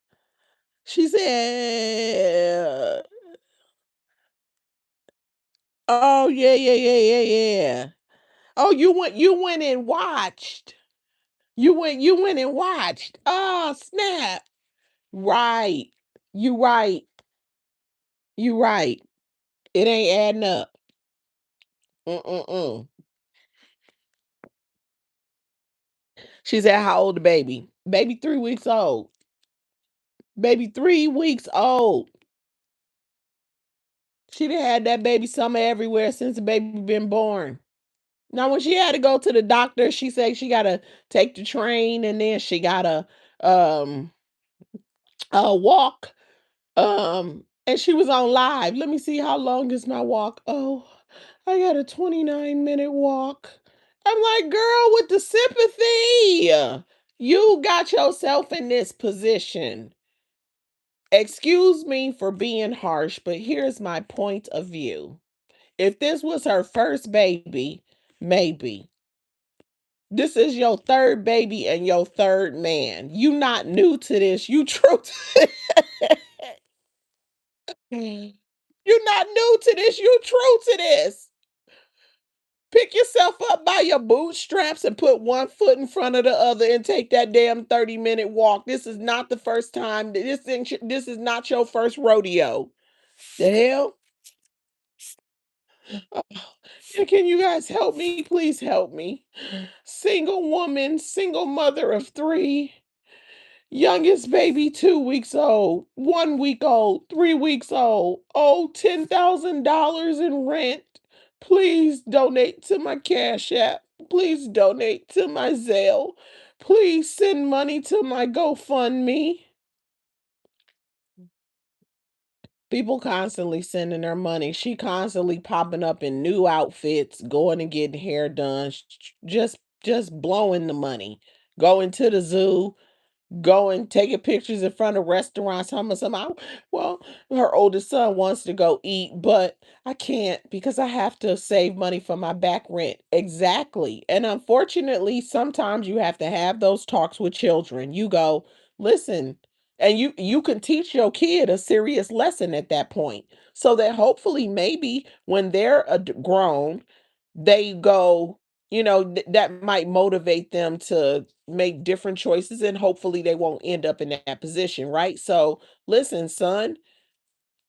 She said, oh, yeah, yeah, yeah, yeah, yeah. Oh, you went and watched. You went and watched. Oh, snap. Right. You right. You right. It ain't adding up. Mm-mm-mm. She said, how old the baby? Baby 3 weeks old. Baby 3 weeks old. She done had that baby summer everywhere since the baby been born. Now, when she had to go to the doctor, she said she gotta take the train and then she gotta um walk. And she was on live. Let me see how long is my walk. Oh, I got a 29-minute walk. I'm like, girl, with the sympathy. You got yourself in this position. Excuse me for being harsh, but here's my point of view. If this was her first baby, maybe. This is your third baby and your third man. You not new to this. You true to You're not new to this. You true to this. Pick yourself up by your bootstraps and put one foot in front of the other and take that damn 30-minute walk. This is not the first time. This is not your first rodeo. The hell? Oh, yeah, can you guys help me? Please help me. Single woman, single mother of three. Youngest baby 2 weeks old, 1 week old, 3 weeks old. Oh, $10,000 in rent. Please donate to my Cash App. Please donate to my Zelle. Please send money to my GoFundMe. People constantly sending her money. She constantly popping up in new outfits, going and getting hair done, just blowing the money. Going to the zoo, going taking pictures in front of restaurants. How much somehow, well, her oldest son wants to go eat, but I can't because I have to save money for my back rent. Exactly. And unfortunately, sometimes you have to have those talks with children. You go, listen, and you can teach your kid a serious lesson at that point. So that hopefully maybe when they're grown, they go, that might motivate them to make different choices and hopefully they won't end up in that position, right? So, listen, son,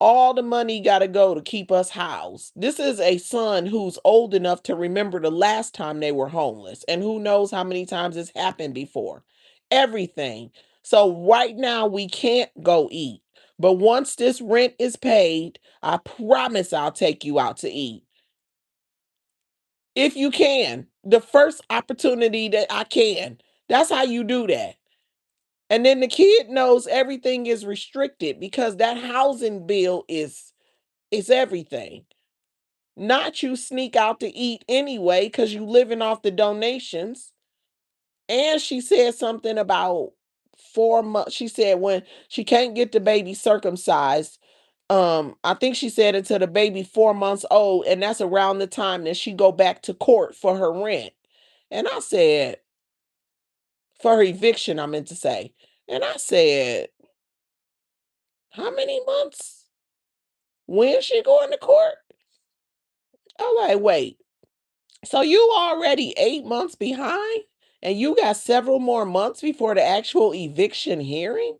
all the money got to go to keep us housed. This is a son who's old enough to remember the last time they were homeless and who knows how many times it's happened before. everything. So right now we can't go eat. But once this rent is paid, I promise I'll take you out to eat. If you can, the first opportunity that I can. That's how you do that. And then the kid knows everything is restricted because that housing bill is everything. Not you sneak out to eat anyway because you living off the donations. And she said something about 4 months. She said when she can't get the baby circumcised, I think she said until the baby 4 months old, and that's around the time that she go back to court for her rent. And I said, for her eviction, I meant to say. And I said, how many months? When she going to court? I'm like, wait. So you already 8 months behind? And you got several more months before the actual eviction hearing?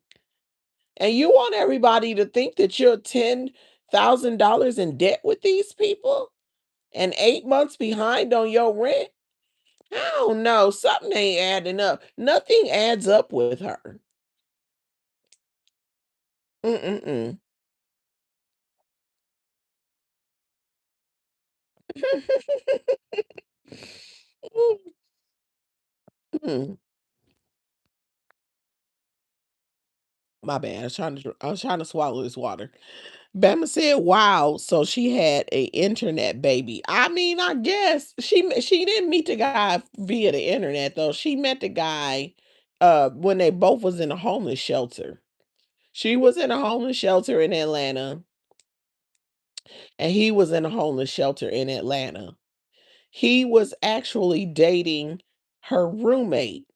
And you want everybody to think that you're $10,000 in debt with these people and 8 months behind on your rent? I don't know. Something ain't adding up. Nothing adds up with her. Mm-mm-mm. Mm. My bad. I was trying to swallow this water. Bama said, "Wow, so she had a internet baby." I mean, I guess she didn't meet the guy via the internet though. She met the guy when they both was in a homeless shelter. She was in a homeless shelter in Atlanta, and he was in a homeless shelter in Atlanta. He was actually dating her roommate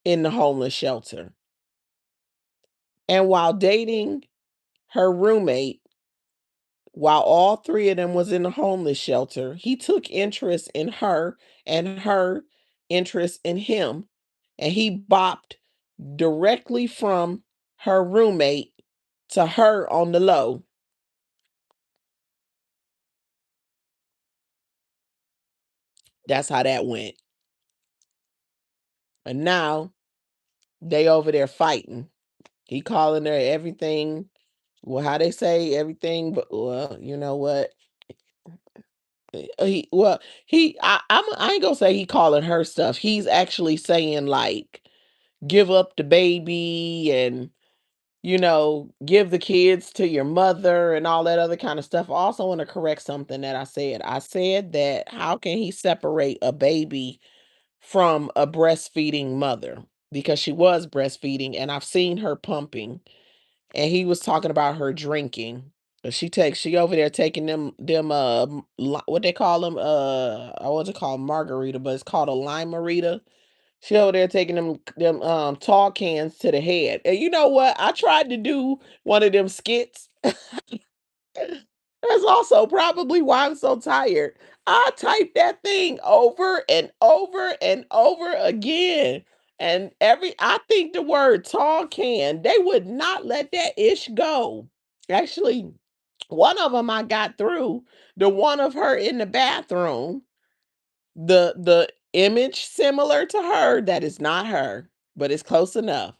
in the homeless shelter. And while dating her roommate, while all three of them was in the homeless shelter, he took interest in her and her interest in him, and he bopped directly from her roommate to her on the low. That's how that went. And now they over there fighting. He calling her everything. Well, how they say everything, but well, you know what? He well, I ain't gonna say he calling her stuff. He's actually saying like give up the baby and give the kids to your mother and all that other kind of stuff. I also want to correct something that I said. I said that how can he separate a baby from a breastfeeding mother? Because she was breastfeeding and I've seen her pumping. And he was talking about her drinking. She over there taking what they call them, I want to call margarita, but it's called a lime marita. She over there taking them tall cans to the head. And you know what? I tried to do one of them skits. That's also probably why I'm so tired. I typed that thing over and over and over again. And I think the word tall can, they would not let that ish go. Actually, one of them I got through, the one of her in the bathroom, the image similar to her, that is not her, but it's close enough.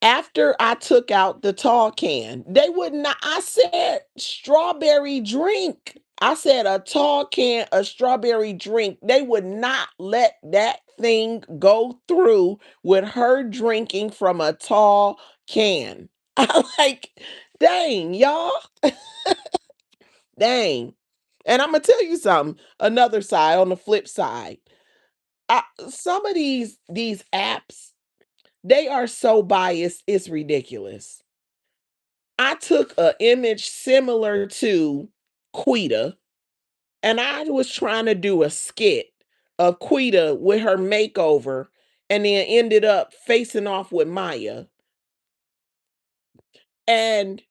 After I took out the tall can, they would not. I said strawberry drink. I said a tall can, a strawberry drink. They would not let that thing go through with her drinking from a tall can. I like, dang, y'all. Dang. And I'm gonna tell you something, another side on the flip side. Some of these apps, they are so biased, it's ridiculous. I took a image similar to Quita, and I was trying to do a skit of Quita with her makeover, and then ended up facing off with Maya. And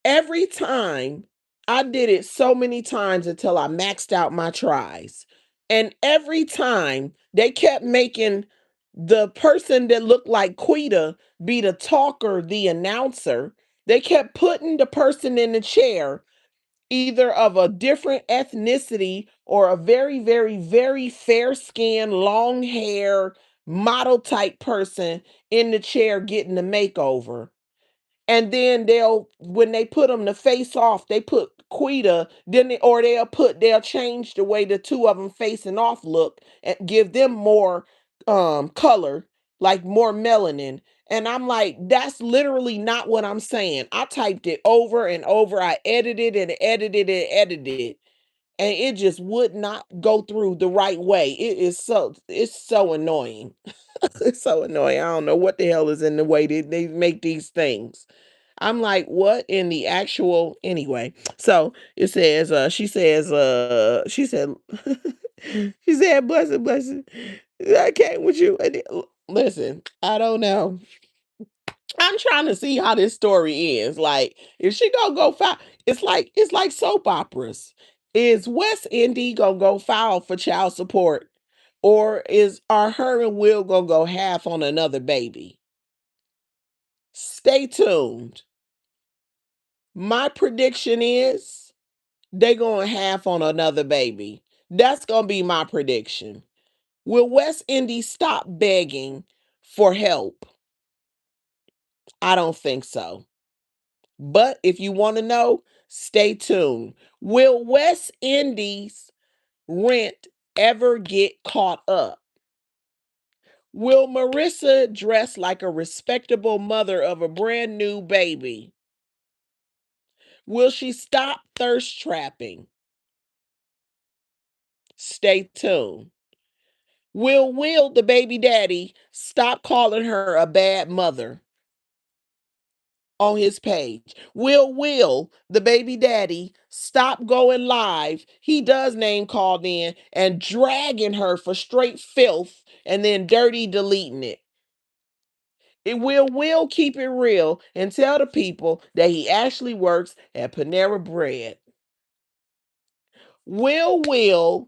every time I did it so many times until I maxed out my tries. And every time they kept making the person that looked like Quita be the talker, the announcer. They kept putting the person in the chair either of a different ethnicity or a very, very, very fair skin, long hair, model type person in the chair getting the makeover. And then when they put them to face off, they put Quita, or they'll change the way the two of them facing off look and give them more color, like more melanin. And I'm like, that's literally not what I'm saying. I typed it over and over. I edited and edited and edited, and it just would not go through the right way. It's so annoying. It's so annoying. I don't know what the hell is in the way they make these things. I'm like, what in the actual anyway? So it says, she said, she said, blessing. I came with you. Listen, I don't know. I'm trying to see how this story ends. Like, if she gonna go foul, it's like soap operas. Is West Indy gonna go foul for child support, or are her and Will gonna go half on another baby? Stay tuned. My prediction is they going half on another baby. That's gonna be my prediction. Will West Indy stop begging for help? I don't think so. But if you want to know, stay tuned. Will West Indies rent ever get caught up? Will Marissa dress like a respectable mother of a brand new baby? Will she stop thirst trapping? Stay tuned. Will the baby daddy stop calling her a bad mother on his page? Will the baby daddy stop going live? He does name called in and dragging her for straight filth and then dirty deleting it. It will keep it real and tell the people that he actually works at Panera Bread. Will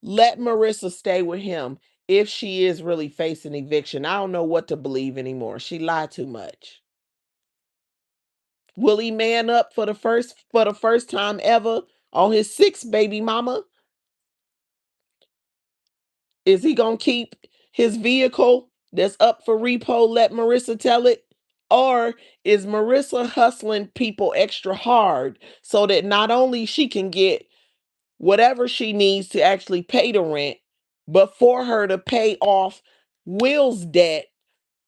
let Marissa stay with him if she is really facing eviction. I don't know what to believe anymore. She lied too much. Will he man up for the first time ever on his sixth baby mama? Is he gonna keep his vehicle that's up for repo? Let Marissa tell it. Or is Marissa hustling people extra hard so that not only she can get whatever she needs to actually pay the rent, but for her to pay off Will's debt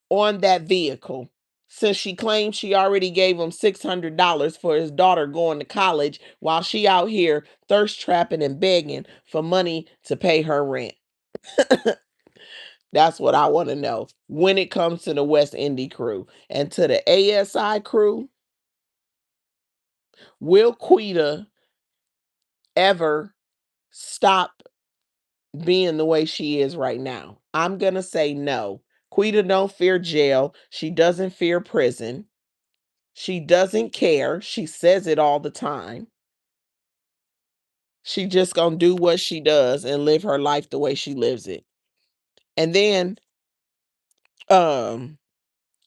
on that vehicle? Since she claims she already gave him $600 for his daughter going to college while she out here thirst trapping and begging for money to pay her rent. That's what I want to know when it comes to the West Indy crew. And to the ASI crew, will Quita ever stop being the way she is right now? I'm going to say no. Quita don't fear jail. She doesn't fear prison. She doesn't care. She says it all the time. She just going to do what she does and live her life the way she lives it. And um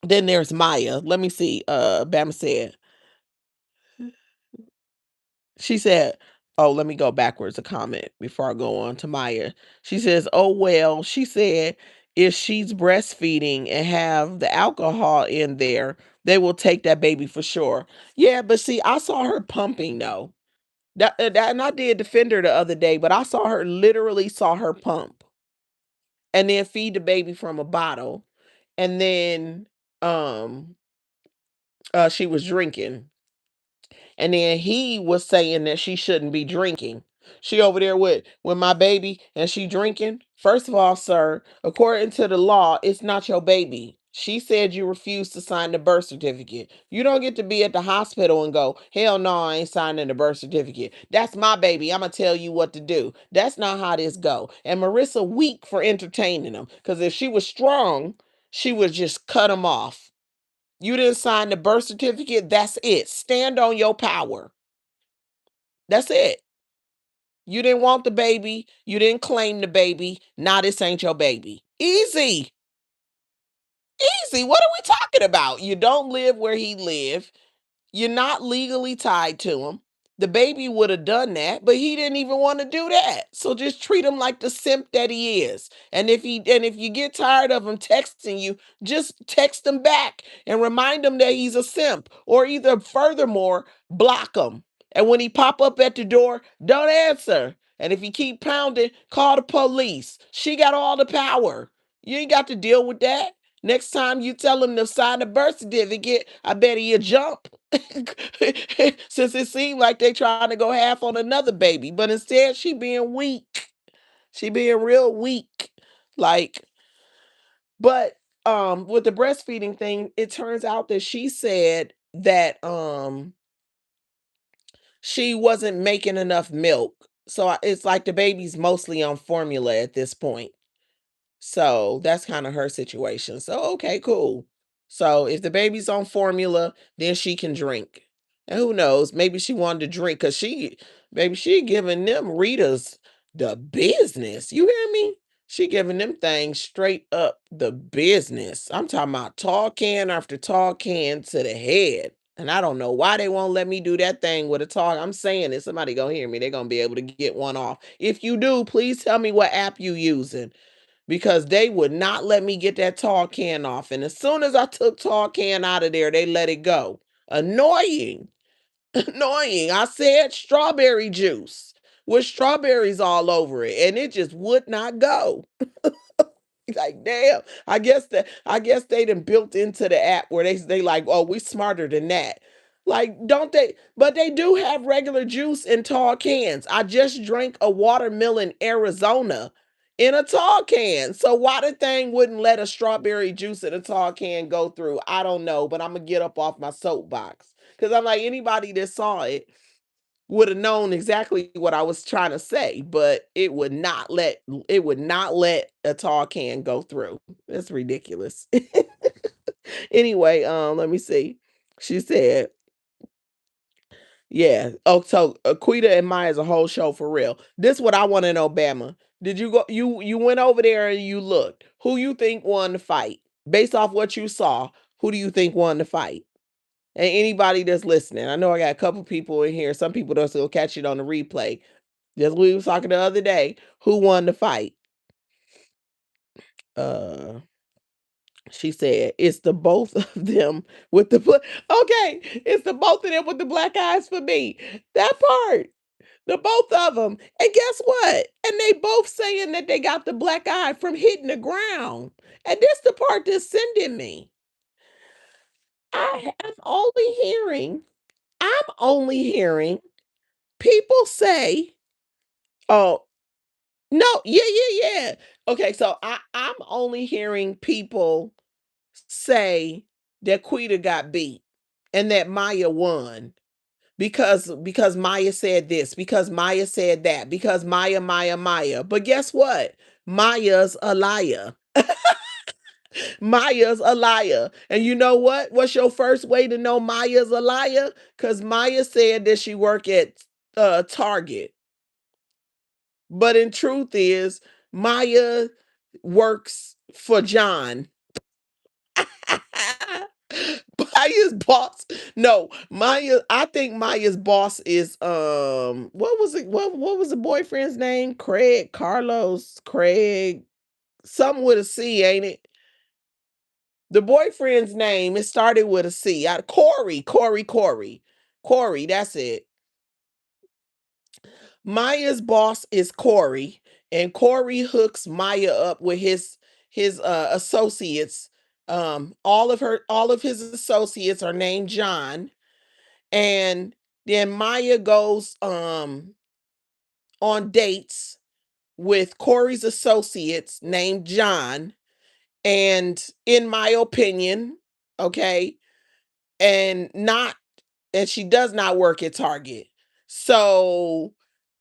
then there's Maya. Let me see. Bama said, she said, oh, let me go backwards a comment before I go on to Maya. She says, oh, well, she said, if she's breastfeeding and have the alcohol in there, they will take that baby for sure. Yeah, but see, I saw her pumping though. And I did defend her the other day, but I literally saw her pump and then feed the baby from a bottle. And then um she was drinking. And then he was saying that she shouldn't be drinking. She over there with my baby and she drinking. First of all, sir, according to the law, it's not your baby. She said you refused to sign the birth certificate. You don't get to be at the hospital and go, hell no, I ain't signing the birth certificate. That's my baby. I'm going to tell you what to do. That's not how this go. And Marissa weak for entertaining them. Because if she was strong, she would just cut them off. You didn't sign the birth certificate. That's it. Stand on your power. That's it. You didn't want the baby. You didn't claim the baby. Now this ain't your baby. Easy. Easy. What are we talking about? You don't live where he live. You're not legally tied to him. the baby would have done that, but he didn't even want to do that. So just treat him like the simp that he is. And if you get tired of him texting you, just text him back and remind him that he's a simp. Or either furthermore, block him. And when he pop up at the door, don't answer. And if he keep pounding, call the police. She got all the power. You ain't got to deal with that. Next time you tell him to sign a birth certificate, I bet he'll jump. Since it seemed like they trying to go half on another baby, but instead she being weak. She being real weak. Like, but with the breastfeeding thing, it turns out that she said that she wasn't making enough milk. So it's like the baby's mostly on formula at this point. So that's kind of her situation. So okay, cool. So if the baby's on formula, then she can drink. And who knows? Maybe she wanted to drink because she giving them Ritas the business. You hear me? She giving them things straight up the business. I'm talking about tall can after tall can to the head. And I don't know why they won't let me do that thing with a tall. I'm saying it. Somebody gonna hear me. They're gonna be able to get one off. If you do, please tell me what app you using because they would not let me get that tall can off. And as soon as I took tall can out of there, they let it go. Annoying. Annoying. I said strawberry juice with strawberries all over it, and it just would not go. Like, damn. I guess they done built into the app where they like, oh, we smarter than that. Like, don't they? But they do have regular juice in tall cans. I just drank a watermelon Arizona in a tall can. So why the thing wouldn't let a strawberry juice in a tall can go through? I don't know, but I'm gonna get up off my soapbox. Because I'm like, anybody that saw it would have known exactly what I was trying to say, but it would not let a tall can go through. That's ridiculous. Anyway, let me see. She said, yeah. Oh, so Aquita and Maya is a whole show for real. This what I want in Obama. Did you go you went over there and you looked. Who you think won the fight? Based off what you saw, who do you think won the fight? And anybody that's listening, I know I got a couple people in here. Some people don't still catch it on the replay. Just we was talking the other day. Who won the fight? Uh, she said it's the both of them with the okay. It's the both of them with the black eyes for me. That part, the both of them. And guess what? And they both saying that they got the black eye from hitting the ground. And this the part that's sending me. I am only hearing. I'm only hearing people say, "Oh, no, yeah, yeah, yeah." Okay, so I'm only hearing people say that Quita got beat and that Maya won because Maya said this, because Maya said that, because Maya. But guess what? Maya's a liar. Maya's a liar. And you know what? What's your first way to know Maya's a liar? Because Maya said that she worked at Target. But in truth is Maya works for John. Maya's boss. No, Maya. I think Maya's boss is what was it? What was the boyfriend's name? Craig, Carlos, Craig, something with a C, ain't it? The boyfriend's name, it started with a C. Corey, that's it. Maya's boss is Corey, and Corey hooks Maya up with his associates. All of his associates are named John, and then Maya goes on dates with Corey's associates named John, and in my opinion, okay, and not and she does not work at Target. So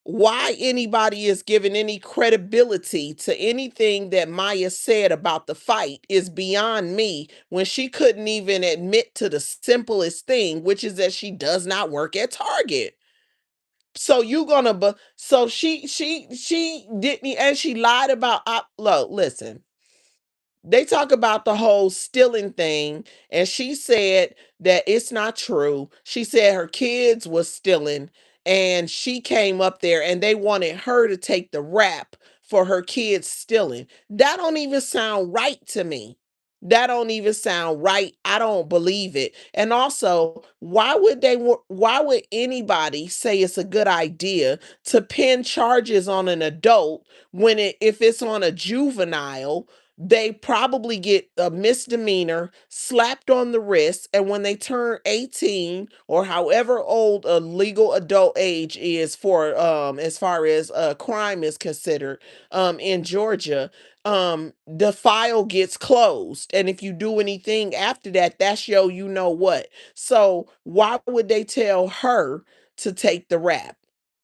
why anybody is giving any credibility to anything that Maya said about the fight is beyond me when she couldn't even admit to the simplest thing, which is that she does not work at Target. So you gonna so she didn't, and she lied about look, listen, they talk about the whole stealing thing, and she said that it's not true. She said her kids was stealing, and she came up there and they wanted her to take the rap for her kids stealing. That don't even sound right to me. That don't even sound right. I don't believe it. And also, why would anybody say it's a good idea to pin charges on an adult when if it's on a juvenile, they probably get a misdemeanor slapped on the wrist, and when they turn 18 or however old a legal adult age is for as far as crime is considered in Georgia, the file gets closed, and if you do anything after that, that's your you know what. So why would they tell her to take the rap?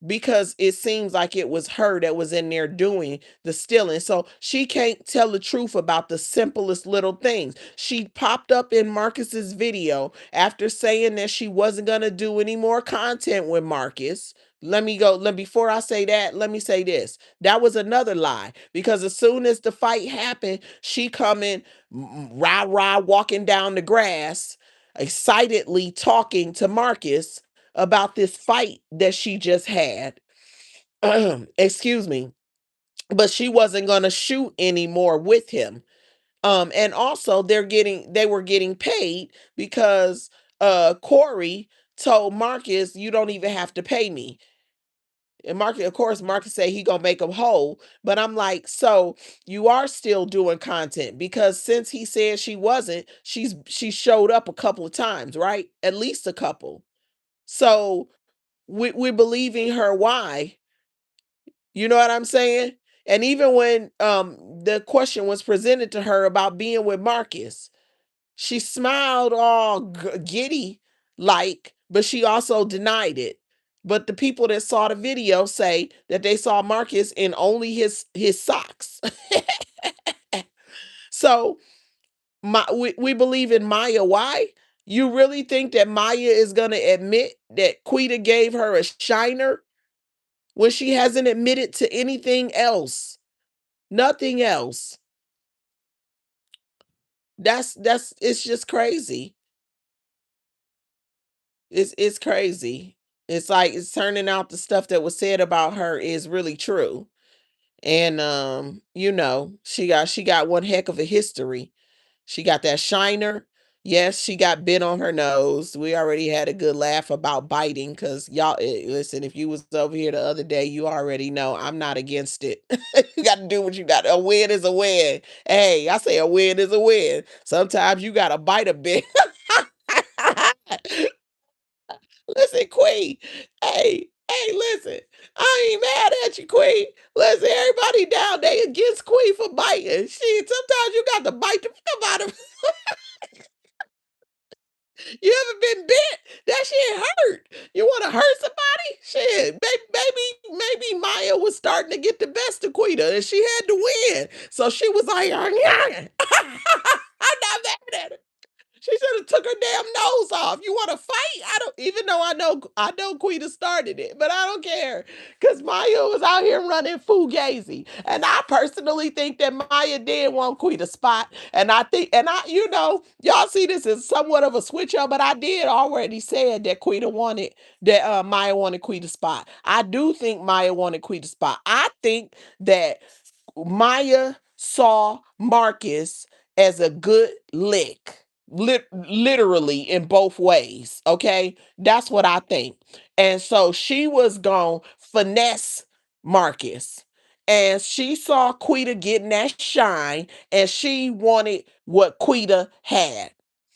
Because it seems like it was her that was in there doing the stealing. So she can't tell the truth about the simplest little things. She popped up in Marcus's video after saying that she wasn't going to do any more content with Marcus. Let me go. Before I say that, let me say this. That was another lie, because as soon as the fight happened, she coming rah rah walking down the grass, excitedly talking to Marcus about this fight that she just had. Excuse me. But she wasn't going to shoot anymore with him. And also they were getting paid because Corey told Marcus, you don't even have to pay me. And Marcus, of course, Marcus said he gonna make him whole. But I'm like, so you are still doing content, because since he said she wasn't, she showed up a couple of times, right? At least a couple. So we're believing her. Why? You know what I'm saying? And even when the question was presented to her about being with Marcus, she smiled all giddy like, but she also denied it. But the people that saw the video say that they saw Marcus in only his socks. So we believe in Maya. Why? You really think that Maya is going to admit that Quita gave her a shiner when she hasn't admitted to anything else? Nothing else. That's it's just crazy. It's crazy. It's like it's turning out the stuff that was said about her is really true. And she got one heck of a history. She got that shiner. Yes, she got bit on her nose. We already had a good laugh about biting, because y'all, listen, if you was over here the other day, you already know I'm not against it. You got to do what you got. A win is a win. Hey, I say a win is a win. Sometimes you got to bite a bit. Listen, Queen. Listen. I ain't mad at you, Queen. Listen, everybody down there against Queen for biting. Shit, sometimes you got to bite the fuck out of. You ever been bit? That shit hurt. You want to hurt somebody? Shit, maybe Maya was starting to get the best of Quita, and she had to win. So she was like, I'm not mad at her. She should have took her damn nose off. You want to fight? I don't. Even though I know Quita started it, but I don't care, because Maya was out here running fugazi, and I personally think that Maya did want Quita spot, and I think, and y'all see this as somewhat of a switch up, but I did already said that Maya wanted Quita spot. I do think Maya wanted Quita spot. I think that Maya saw Marcus as a good lick. Literally in both ways. Okay. That's what I think. And so she was going to finesse Marcus. And she saw Quita getting that shine, and she wanted what Quita had.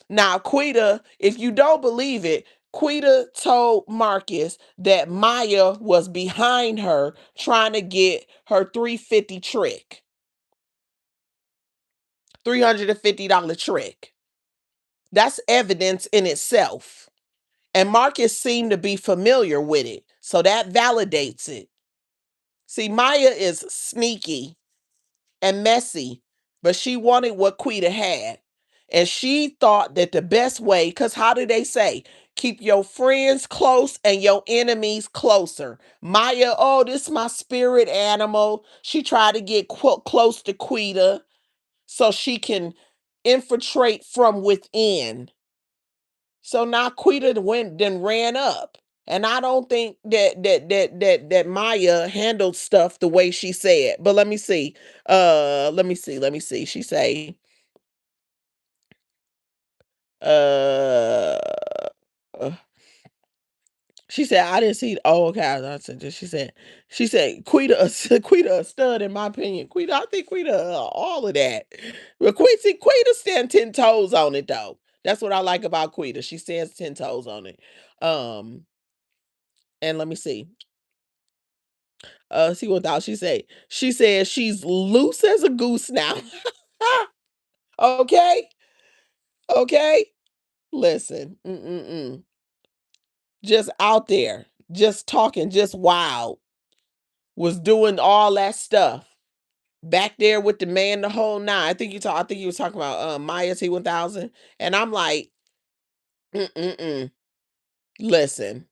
Now, Quita, if you don't believe it, Quita told Marcus that Maya was behind her trying to get her 350 trick. $350 trick. That's evidence in itself. And Marcus seemed to be familiar with it. So that validates it. See, Maya is sneaky and messy, but she wanted what Quita had. And she thought that the best way, because how do they say? Keep your friends close and your enemies closer. Maya, oh, this is my spirit animal. She tried to get close to Quita so she can infiltrate from within. So now Quita then ran up. And I don't think that Maya handled stuff the way she said. But let me see. Let me see. She say, uh, uh, she said, I didn't see. Oh, okay. I said this. She said, Quita, Quita a stud, in my opinion. Quita, I think Quita, all of that. But Quita stand 10 toes on it, though. That's what I like about Quita. She stands 10 toes on it. Um, and let me see. See what else she say. She says she's loose as a goose now. Okay. Okay. Listen. Mm-mm-mm. Just out there, just talking, just wild. Was doing all that stuff. Back there with the man the whole nine. I think you was talking about Maya T1000. And I'm like, mm-mm-mm. Listen.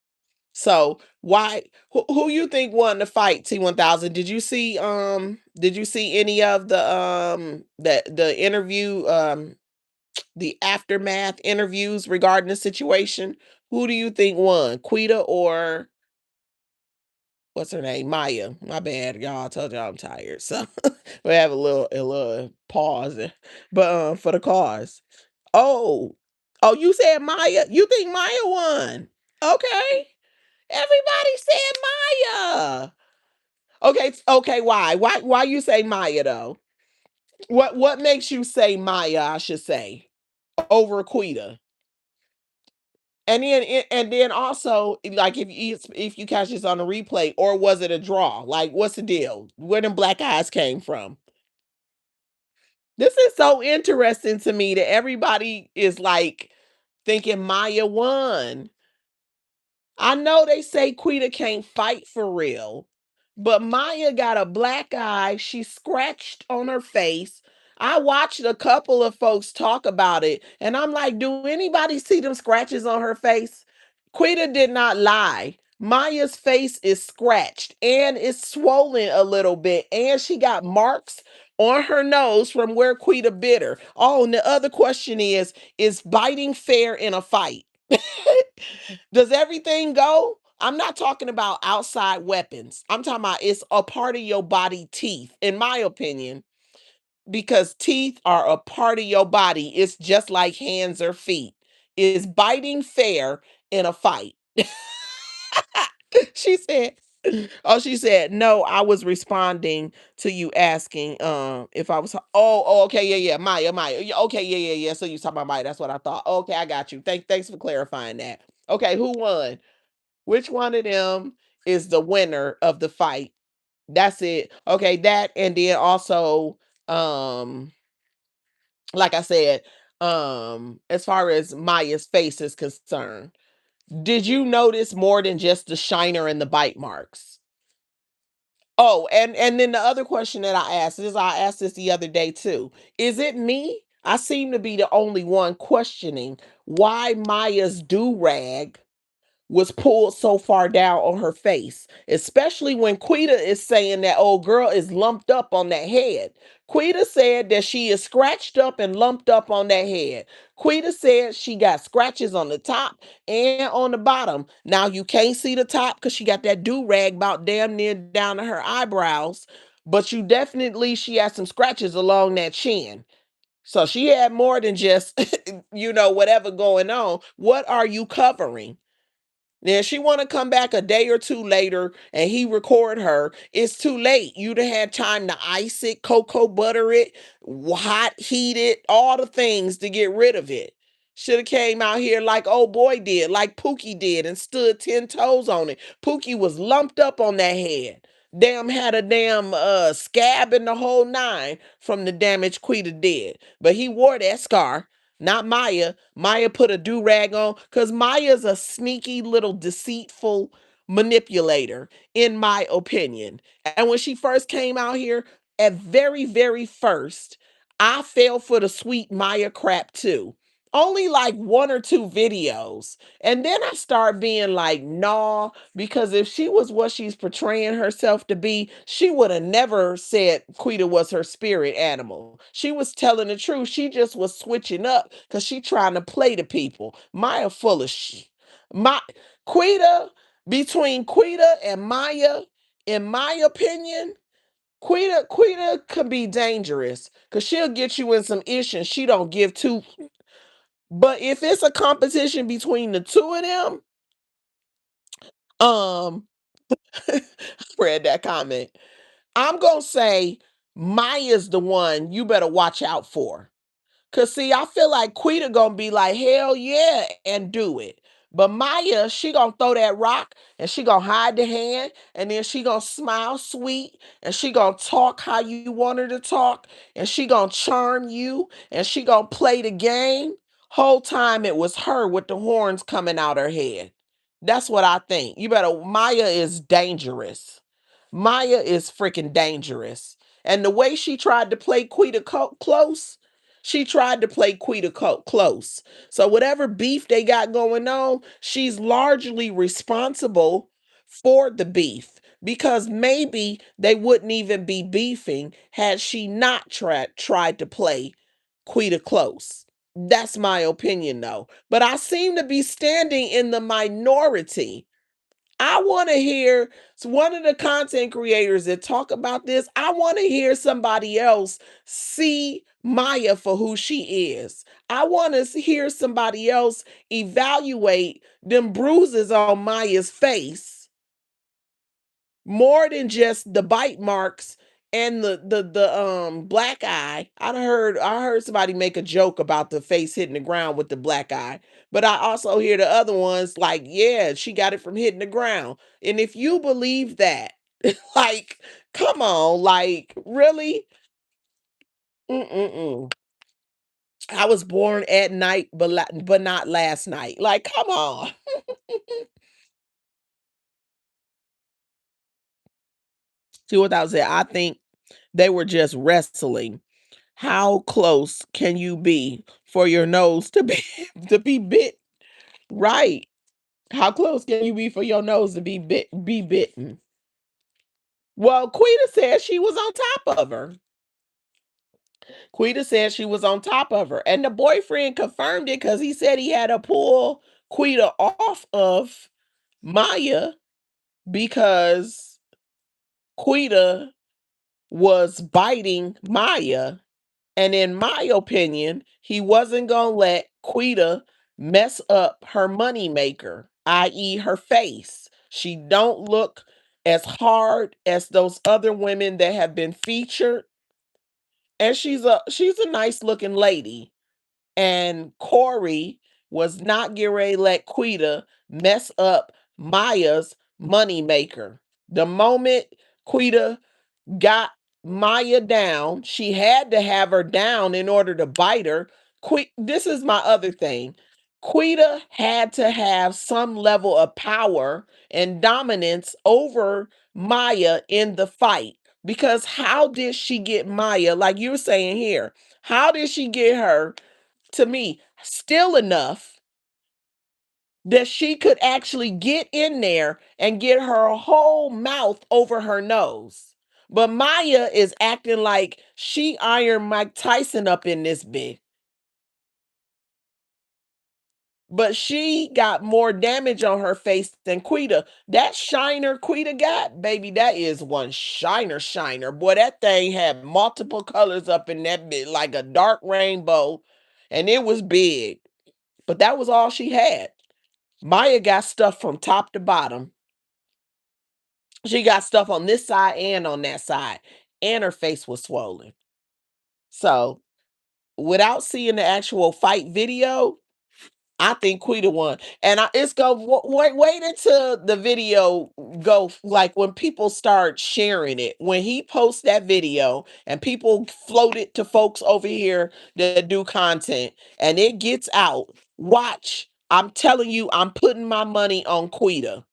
So why who you think won the fight, T1000? Did you see any of the interview, the aftermath interviews regarding the situation? Who do you think won? Quita or what's her name? Maya. My bad, y'all. I told y'all I'm tired. So we have a little pause there. But for the cause. Oh. Oh, you said Maya? You think Maya won? Okay. Everybody said Maya. Okay, okay, why? Why you say Maya though? What makes you say Maya, I should say, over Quita? And then also, like, if you catch this on a replay, or was it a draw? Like, what's the deal? Where them black eyes came from? This is so interesting to me that everybody is like thinking Maya won. I know they say Quita can't fight for real, but Maya got a black eye. She scratched on her face. I watched a couple of folks talk about it, and I'm like, do anybody see them scratches on her face? Quita did not lie. Maya's face is scratched and it's swollen a little bit, and she got marks on her nose from where Quita bit her. Oh, and the other question is biting fair in a fight? Does everything go? I'm not talking about outside weapons. I'm talking about it's a part of your body, teeth, in my opinion, because teeth are a part of your body. It's just like hands or feet. Is biting fair in a fight? She said, oh, she said, no, I was responding to you asking if I was, oh, okay, yeah, Maya. Okay, yeah. So you talking about Maya. That's what I thought. Okay, I got you. Thanks for clarifying that. Okay, who won? Which one of them is the winner of the fight? That's it. Okay, that, and then also, um, like I said, as far as Maya's face is concerned, did you notice more than just the shiner and the bite marks? Oh, and then the other question that I asked this the other day too. Is it me? I seem to be the only one questioning why Maya's do rag was pulled so far down on her face, especially when Quita is saying that old girl is lumped up on that head. Quita said that she is scratched up and lumped up on that head. Quita said she got scratches on the top and on the bottom. Now you can't see the top because she got that do rag about damn near down to her eyebrows, but she had some scratches along that chin. So she had more than just, whatever going on. What are you covering? Now, if she want to come back a day or two later and he record her, it's too late. You'd have had time to ice it, cocoa butter it, hot heat it, all the things to get rid of it. Should have came out here like old boy did, like Pookie did, and stood 10 toes on it. Pookie was lumped up on that head. Damn had a damn scab in the whole nine from the damage Quita did. But he wore that scar. Not Maya. Maya put a do rag on because Maya's a sneaky little deceitful manipulator, in my opinion. And when she first came out here, at very, very first, I fell for the sweet Maya crap too. Only like one or two videos. And then I start being like, nah, because if she was what she's portraying herself to be, she would have never said Quita was her spirit animal. She was telling the truth. She just was switching up because she trying to play the people. Maya full of My Quita. Between Quita and Maya, in my opinion, Quita can be dangerous because she'll get you in some issues she don't give two. But if it's a competition between the two of them, um, read that comment. I'm gonna say Maya's the one you better watch out for. Cause see, I feel like Quita gonna be like, hell yeah, and do it. But Maya, she gonna throw that rock and she gonna hide the hand and then she gonna smile sweet and she gonna talk how you want her to talk and she gonna charm you and she gonna play the game. Whole time it was her with the horns coming out her head. That's what I think. You better, Maya is dangerous. Maya is freaking dangerous. And the way she tried to play Quita close, she tried to play Quita close. So whatever beef they got going on, she's largely responsible for the beef because maybe they wouldn't even be beefing had she not tried to play Quita close. That's my opinion though. But I seem to be standing in the minority. I want to hear one of the content creators that talk about this. I want to hear somebody else see Maya for who she is. I want to hear somebody else evaluate them bruises on Maya's face more than just the bite marks and the black eye. I heard somebody make a joke about the face hitting the ground with the black eye. But I also hear the other ones like, yeah, she got it from hitting the ground. And if you believe that, like, come on, like, really? Mm-mm-mm. I was born at night, but not last night. Like, come on. See what I was saying? I think they were just wrestling. How close can you be for your nose to be to be bit? Right. How close can you be for your nose to be bitten? Well, Quita said she was on top of her. Quita said she was on top of her. And the boyfriend confirmed it because he said he had to pull Quita off of Maya because Quita was biting Maya. And in my opinion, he wasn't going to let Quita mess up her moneymaker, i.e. her face. She don't look as hard as those other women that have been featured. And she's a nice looking lady. And Corey was not getting ready to let Quita mess up Maya's moneymaker. The moment Quita got Maya down. She had to have her down in order to bite her. This is my other thing. Quita had to have some level of power and dominance over Maya in the fight. Because how did she get Maya, like you were saying here, how did she get her, to me, still enough that she could actually get in there and get her whole mouth over her nose? But Maya is acting like she Iron Mike Tyson up in this bit. But she got more damage on her face than Quita. That shiner Quita got, baby, that is one shiner. Boy, that thing had multiple colors up in that bit, like a dark rainbow. And it was big. But that was all she had. Maya got stuff from top to bottom. She got stuff on this side and on that side. And her face was swollen. So, without seeing the actual fight video, I think Quita won. And it's go wait until the video go, like when people start sharing it. When he posts that video and people float it to folks over here that do content and it gets out, watch. I'm telling you, I'm putting my money on Quita.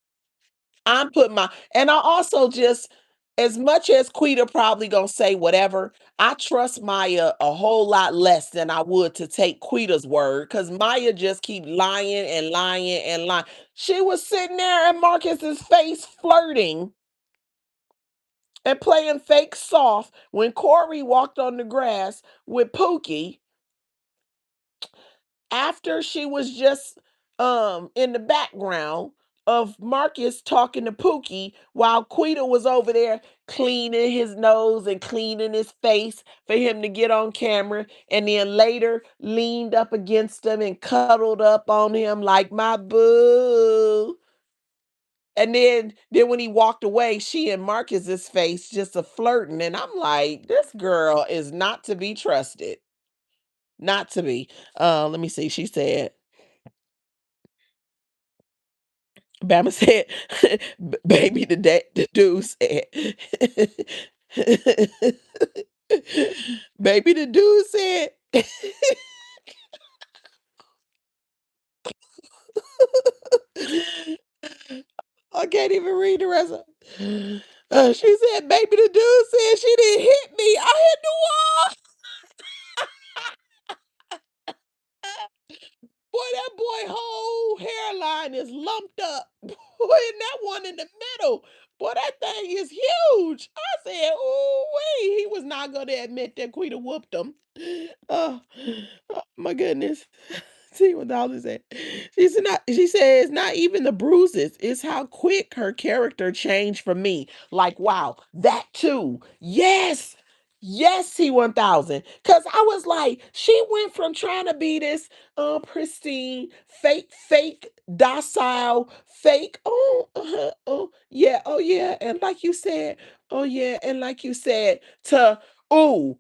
I'm putting my, and I also just, as much as Quita probably gonna say whatever, I trust Maya a whole lot less than I would to take Quita's word because Maya just keep lying and lying and lying. She was sitting there in Marcus's face flirting and playing fake soft when Corey walked on the grass with Pookie after she was just in the background of Marcus talking to Pookie while Quita was over there cleaning his nose and cleaning his face for him to get on camera, and then later leaned up against him and cuddled up on him like my boo. And then when he walked away, she and Marcus's face just a flirting, and I'm like, this girl is not to be trusted. Not to be. Let me see. She said, Bama said, baby, the dude said, baby, the dude said, I can't even read the rest of it. She said, baby, the dude said she didn't hit me. I hit the wall. Boy, that boy whole hairline is lumped up. Boy, and that one in the middle. Boy, that thing is huge. I said, oh, wait. He was not going to admit that Quita whooped him. Oh, oh my goodness. See what Dolly said. She said it's not even the bruises, it's how quick her character changed for me. Like, wow, that too. Yes. Yes, C1000. Cause I was like, she went from trying to be this pristine, fake, docile, fake. Oh yeah, and like you said, oh yeah, and like you said, to ooh,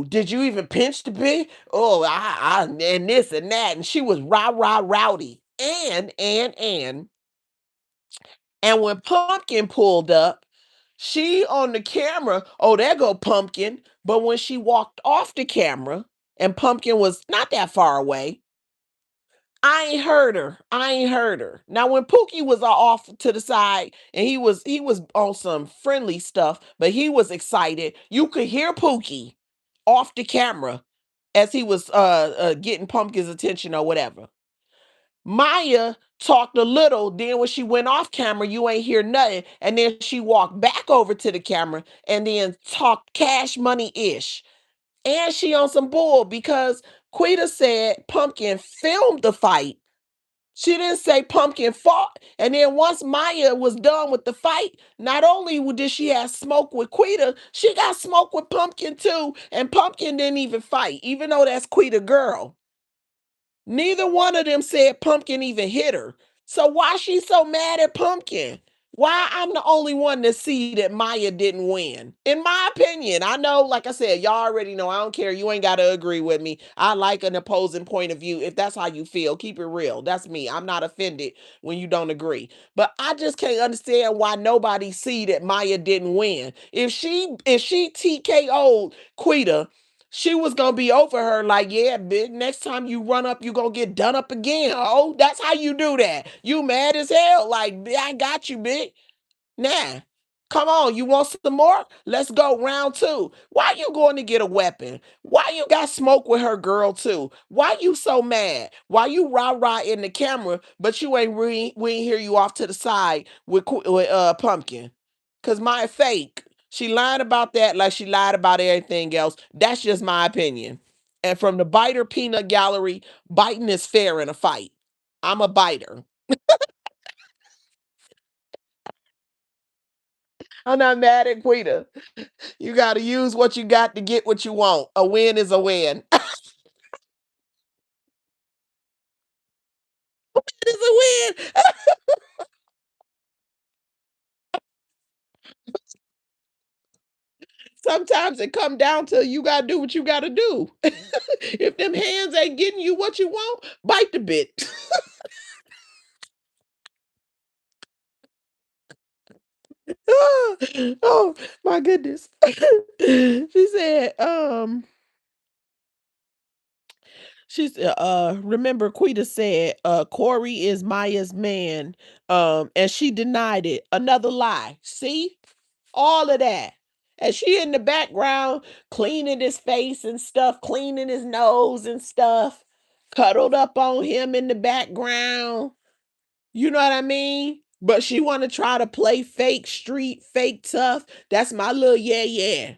did you even pinch the pig? Oh, and this and that, and she was rowdy, and when Pumpkin pulled up, she on the camera. Oh, there go Pumpkin. But when she walked off the camera, and Pumpkin was not that far away, I ain't heard her. I ain't heard her. Now when Pookie was off to the side and he was on some friendly stuff, but he was excited. You could hear Pookie off the camera as he was getting Pumpkin's attention or whatever. Maya talked a little, then when she went off camera, you ain't hear nothing. And then she walked back over to the camera and then talked cash money ish. And she on some bull because Quita said Pumpkin filmed the fight. She didn't say Pumpkin fought. And then once Maya was done with the fight, not only did she have smoke with Quita, she got smoke with Pumpkin too. And Pumpkin didn't even fight, even though that's Quita girl. Neither one of them said Pumpkin even hit her. So why she so mad at Pumpkin? Why I'm the only one to see that Maya didn't win? In my opinion, I know, like I said, y'all already know. I don't care. You ain't got to agree with me. I like an opposing point of view. If that's how you feel, keep it real. That's me. I'm not offended when you don't agree. But I just can't understand why nobody see that Maya didn't win. If she TKO'd Quita, she was gonna be over her like, yeah, bitch, next time you run up, you gonna get done up again. Oh, that's how you do that. You mad as hell. Like, I got you, bitch. Nah. Come on, you want some more? Let's go round two. Why you going to get a weapon? Why you got smoke with her girl too? Why you so mad? Why you rah-rah in the camera, but you ain't we ain't hear you off to the side with Pumpkin? Cause my fake. She lied about that like she lied about everything else. That's just my opinion. And from the biter peanut gallery, biting is fair in a fight. I'm a biter. I'm not mad at Quita. You got to use what you got to get what you want. A win is a win. It is a win. Sometimes it come down to you got to do what you got to do. If them hands ain't getting you what you want, bite the bit. Oh my goodness. She said, remember Quita said, Corey is Maya's man. And she denied it. Another lie. See? All of that. And she in the background cleaning his face and stuff, cleaning his nose and stuff, cuddled up on him in the background. You know what I mean? But she want to try to play fake street, fake tough. That's my little yeah.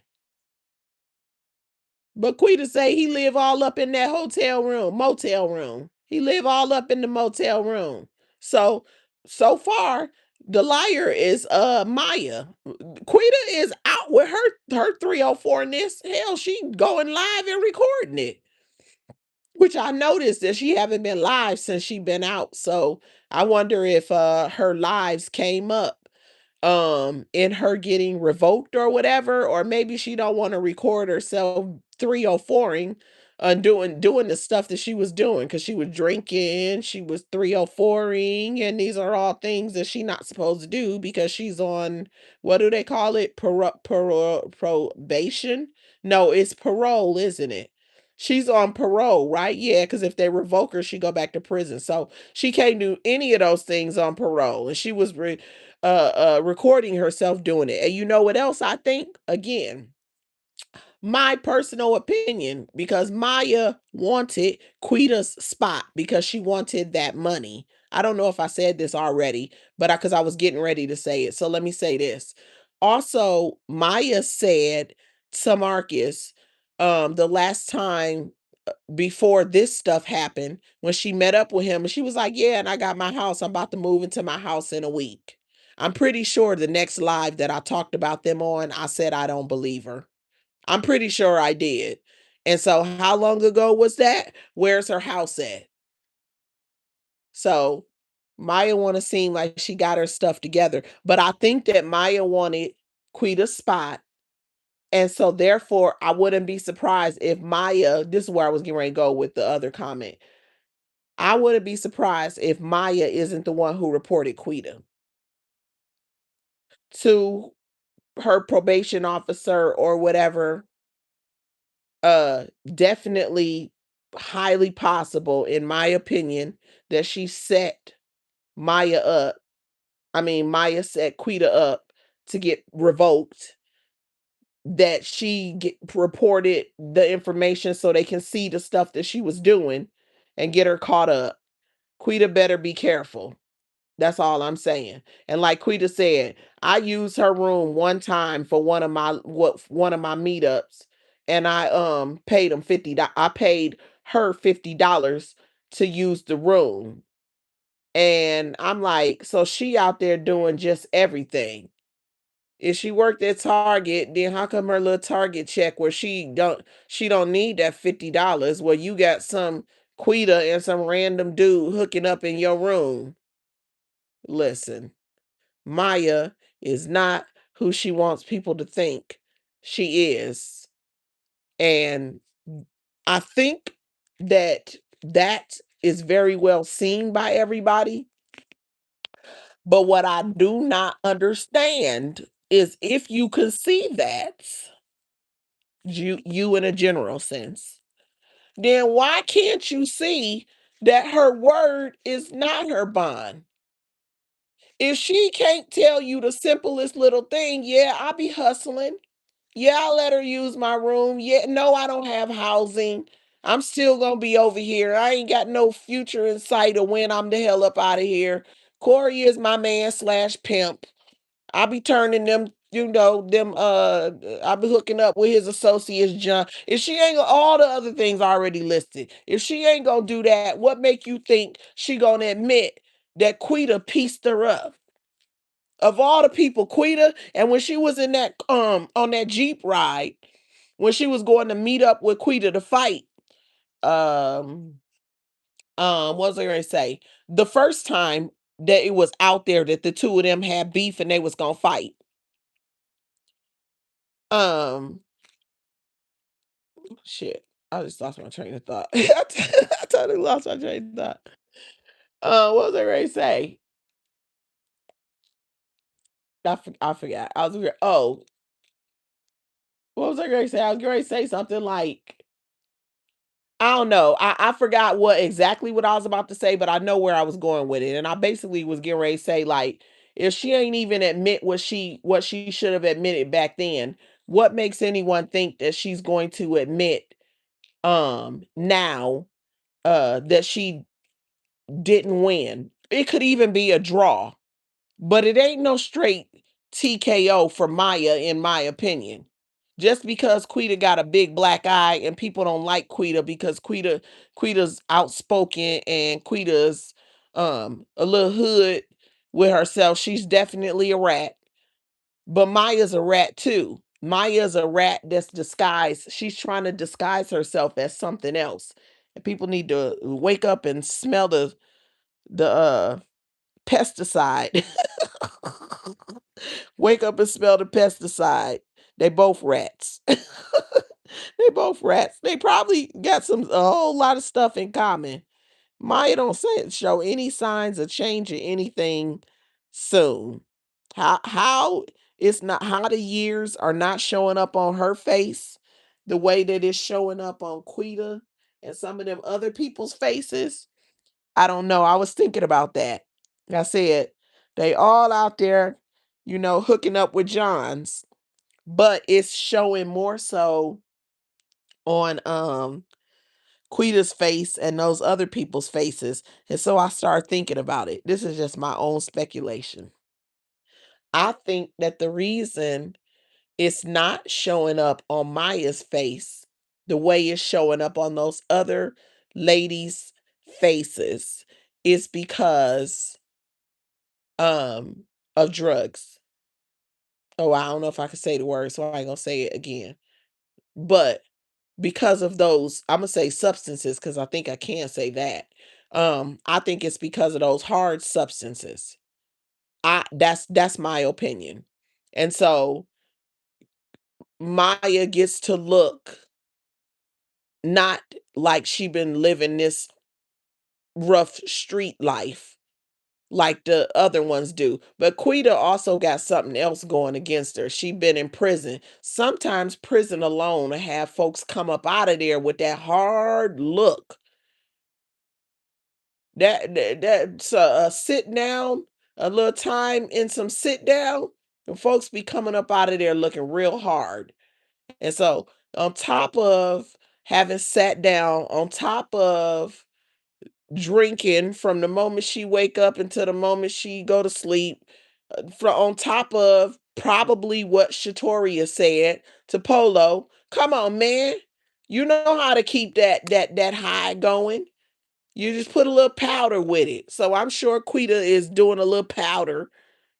But Quita say he live all up in that hotel room, motel room. He live all up in the motel room. So so far, the liar is Maya. Quita is out with her 304 in this. Hell, she going live and recording it. Which I noticed that she haven't been live since she been out. So I wonder if her lives came up in her getting revoked or whatever, or maybe she don't want to record herself 304ing and doing the stuff that she was doing, because she was drinking, she was 304ing, and these are all things that she not supposed to do because she's on, what do they call it, probation. No, it's parole, isn't it? She's on parole, right? Yeah, because if they revoke her, she go back to prison. So she can't do any of those things on parole, and she was recording herself doing it. And you know what else I think? Again, my personal opinion, because Maya wanted Quita's spot because she wanted that money. I don't know if I said this already, but because I was getting ready to say it. So let me say this. Also, Maya said to Marcus, the last time before this stuff happened, when she met up with him, and she was like, yeah, and I got my house. I'm about to move into my house in a week. I'm pretty sure the next live that I talked about them on, I said I don't believe her. I'm pretty sure I did. And so how long ago was that? Where's her house at? So Maya want to seem like she got her stuff together. But I think that Maya wanted Quita's spot. And so therefore I wouldn't be surprised if Maya, this is where I was getting ready to go with the other comment. I wouldn't be surprised if Maya isn't the one who reported Quita to her probation officer or whatever. Definitely highly possible, in my opinion, that she set Maya up. I mean, Maya set Quita up to get revoked. That she reported the information so they can see the stuff that she was doing and get her caught up. Quita better be careful. That's all I'm saying. And like Quita said, I used her room one time for one of my meetups, and I paid them I paid her $50 to use the room. And I'm like, so she out there doing just everything. If she worked at Target, then how come her little Target check where she don't need that $50? Well, you got some Quita and some random dude hooking up in your room. Listen, Maya is not who she wants people to think she is. And I think that that is very well seen by everybody. But what I do not understand is, if you can see that, you in a general sense, then why can't you see that her word is not her bond? If she can't tell you the simplest little thing, yeah, I'll be hustling. Yeah, I let her use my room. Yeah, no, I don't have housing. I'm still gonna be over here. I ain't got no future in sight of when I'm the hell up out of here. Corey is my man slash pimp. I'll be turning them, I'll be hooking up with his associates, John. If she ain't all the other things already listed, if she ain't gonna do that, what make you think she gonna admit that Quita pieced her up? Of all the people, Quita, and when she was in that on that Jeep ride, when she was going to meet up with Quita to fight, um, what was I gonna say? The first time that it was out there that the two of them had beef and they was gonna fight. Um, shit. I just lost my train of thought. I totally lost my train of thought. What was I gonna say? I forgot. What was I gonna say? I was gonna say something like, I don't know. I forgot what I was about to say, but I know where I was going with it. And I basically was getting ready to say, like, if she ain't even admit what she should have admitted back then, what makes anyone think that she's going to admit now that she didn't win? It could even be a draw, but it ain't no straight TKO for Maya, in my opinion. Just because Quita got a big black eye and people don't like Quita because Quita's outspoken and Quita's a little hood. with herself. She's definitely a rat. But Maya's a rat too. Maya's a rat that's disguised. She's trying to disguise herself as something else. And people need to wake up and smell the pesticide. Wake up and smell the pesticide. They both rats. They both rats. They probably got a whole lot of stuff in common. Maya don't show any signs of changing anything soon. How it's not how the years are not showing up on her face the way that it's showing up on Quita and some of them other people's faces. I don't know. I was thinking about that. I said they all out there, hooking up with Johns, but it's showing more so on Quita's face and those other people's faces. And so I started thinking about it. This is just my own speculation. I think that the reason it's not showing up on Maya's face the way it's showing up on those other ladies' faces is because um of drugs. Oh, I don't know if I can say the word, so I ain't gonna say it again. But because of those, I'm gonna say substances because I think I can say that. I think it's because of those hard substances. That's my opinion. And so Maya gets to look not like she been living this rough street life like the other ones do. But Quita also got something else going against her. She been in prison. Sometimes prison alone will have folks come up out of there with that hard look. That's a sit down, a little time in some sit down, and folks be coming up out of there looking real hard. And so, on top of having sat down, on top of drinking from the moment she wake up until the moment she go to sleep, on top of probably what Shatoria said to Polo, come on, man, you know how to keep that high going. You just put a little powder with it. So I'm sure Quita is doing a little powder,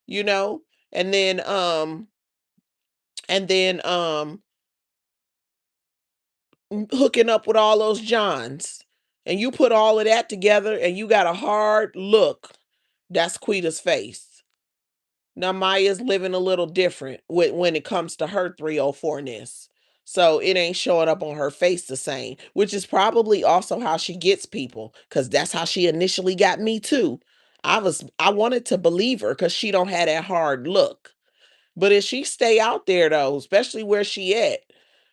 you know, and then and then hooking up with all those Johns. And you put all of that together and you got a hard look. That's Quita's face. Now Maya's living a little different when it comes to her 304-ness. So it ain't showing up on her face the same, which is probably also how she gets people, because that's how she initially got me too. I wanted to believe her because she don't have that hard look. But if she stay out there though, especially where she at,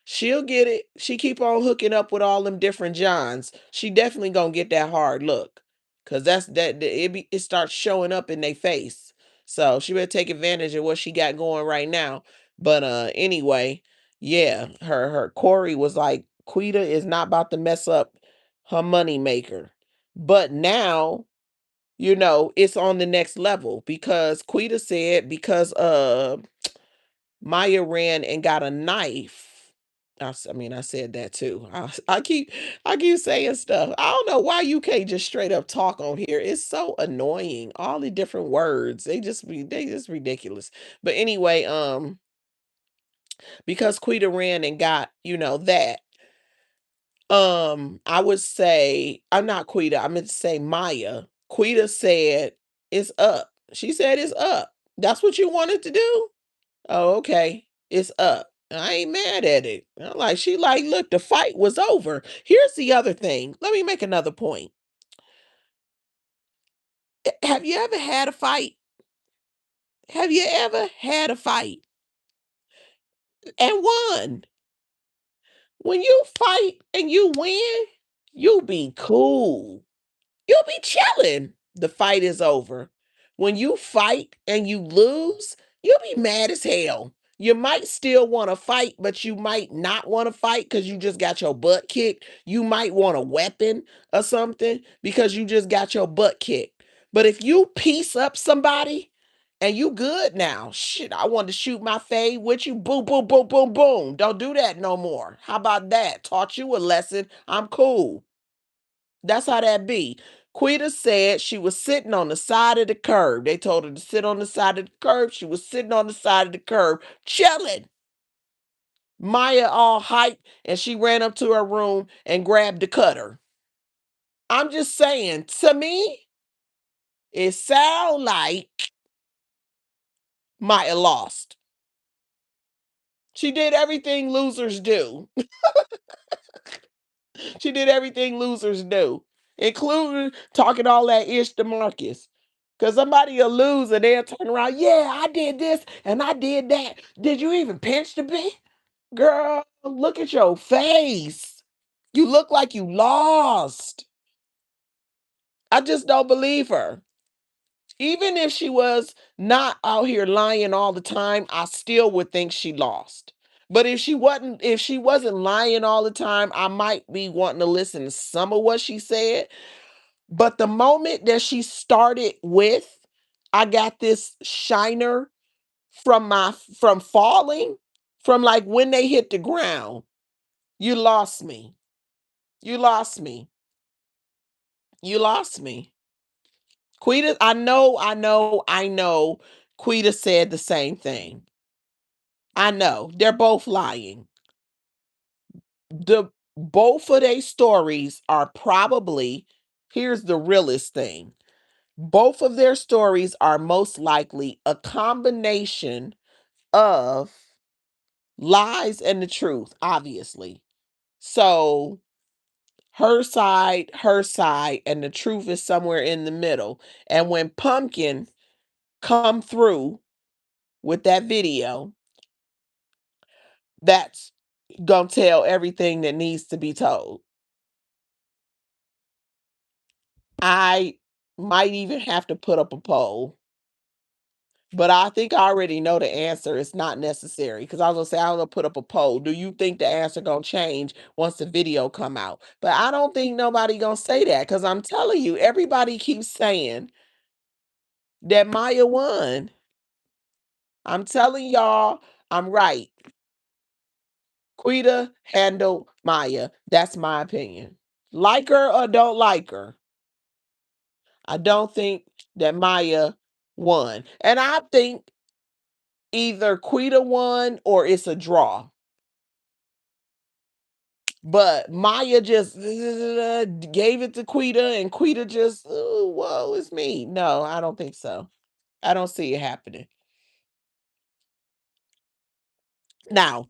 she'll get it. She keep on hooking up with all them different Johns. She definitely gonna get that hard look, cause it starts showing up in their face. So she better take advantage of what she got going right now. But anyway, yeah, her Corey was like, Quita is not about to mess up her money maker. But now, it's on the next level because Quita said because Maya ran and got a knife. I said that too. I keep saying stuff. I don't know why you can't just straight up talk on here. It's so annoying. All the different words. They just ridiculous. But anyway, because Quita ran and got, that, I would say, I'm not Quita, I meant to say Maya. Quita said it's up. She said it's up. That's what you wanted to do? Oh, okay. It's up. I ain't mad at it. I'm like, she like, look, the fight was over. Here's the other thing. Let me make another point. Have you ever had a fight? Have you ever had a fight and won? When you fight and you win, you be cool. You'll be chilling. The fight is over. When you fight and you lose, you'll be mad as hell. You might still want to fight, but you might not want to fight because you just got your butt kicked. You might want a weapon or something because you just got your butt kicked. But if you piece up somebody and you good now, shit, I want to shoot my fade with you. Boom, boom, boom, boom, boom. Don't do that no more. How about that? Taught you a lesson. I'm cool. That's how that be. Quita said she was sitting on the side of the curb. They told her to sit on the side of the curb. She was sitting on the side of the curb, chilling. Maya all hyped, and she ran up to her room and grabbed the cutter. I'm just saying, to me, it sound like Maya lost. She did everything losers do. She did everything losers do, including talking all that ish to Marcus. Because somebody will lose and they'll turn around, yeah, I did this and I did that. Did you even pinch the bit? Girl, look at your face. You look like you lost. I just don't believe her. Even if she was not out here lying all the time, I still would think she lost. But if she wasn't lying all the time, I might be wanting to listen to some of what she said. But the moment that she started with, I got this shiner from falling, from like when they hit the ground. You lost me. You lost me. You lost me. Quita, I know. Quita said the same thing. I know. They're both lying. Both of their stories are probably, here's the realest thing. Both of their stories are most likely a combination of lies and the truth, obviously. So her side, and the truth is somewhere in the middle. And when Pumpkin come through with that video, that's gonna tell everything that needs to be told. I might even have to put up a poll, but I think I already know the answer. It's not necessary because I was gonna say I'm gonna put up a poll. Do you think the answer gonna change once the video come out? But I don't think nobody gonna say that because I'm telling you, everybody keeps saying that Maya won. I'm telling y'all, I'm right. Quita handled Maya. That's my opinion. Like her or don't like her, I don't think that Maya won. And I think either Quita won or it's a draw. But Maya just gave it to Quita and Quita just, oh, whoa, it's me. No, I don't think so. I don't see it happening. Now,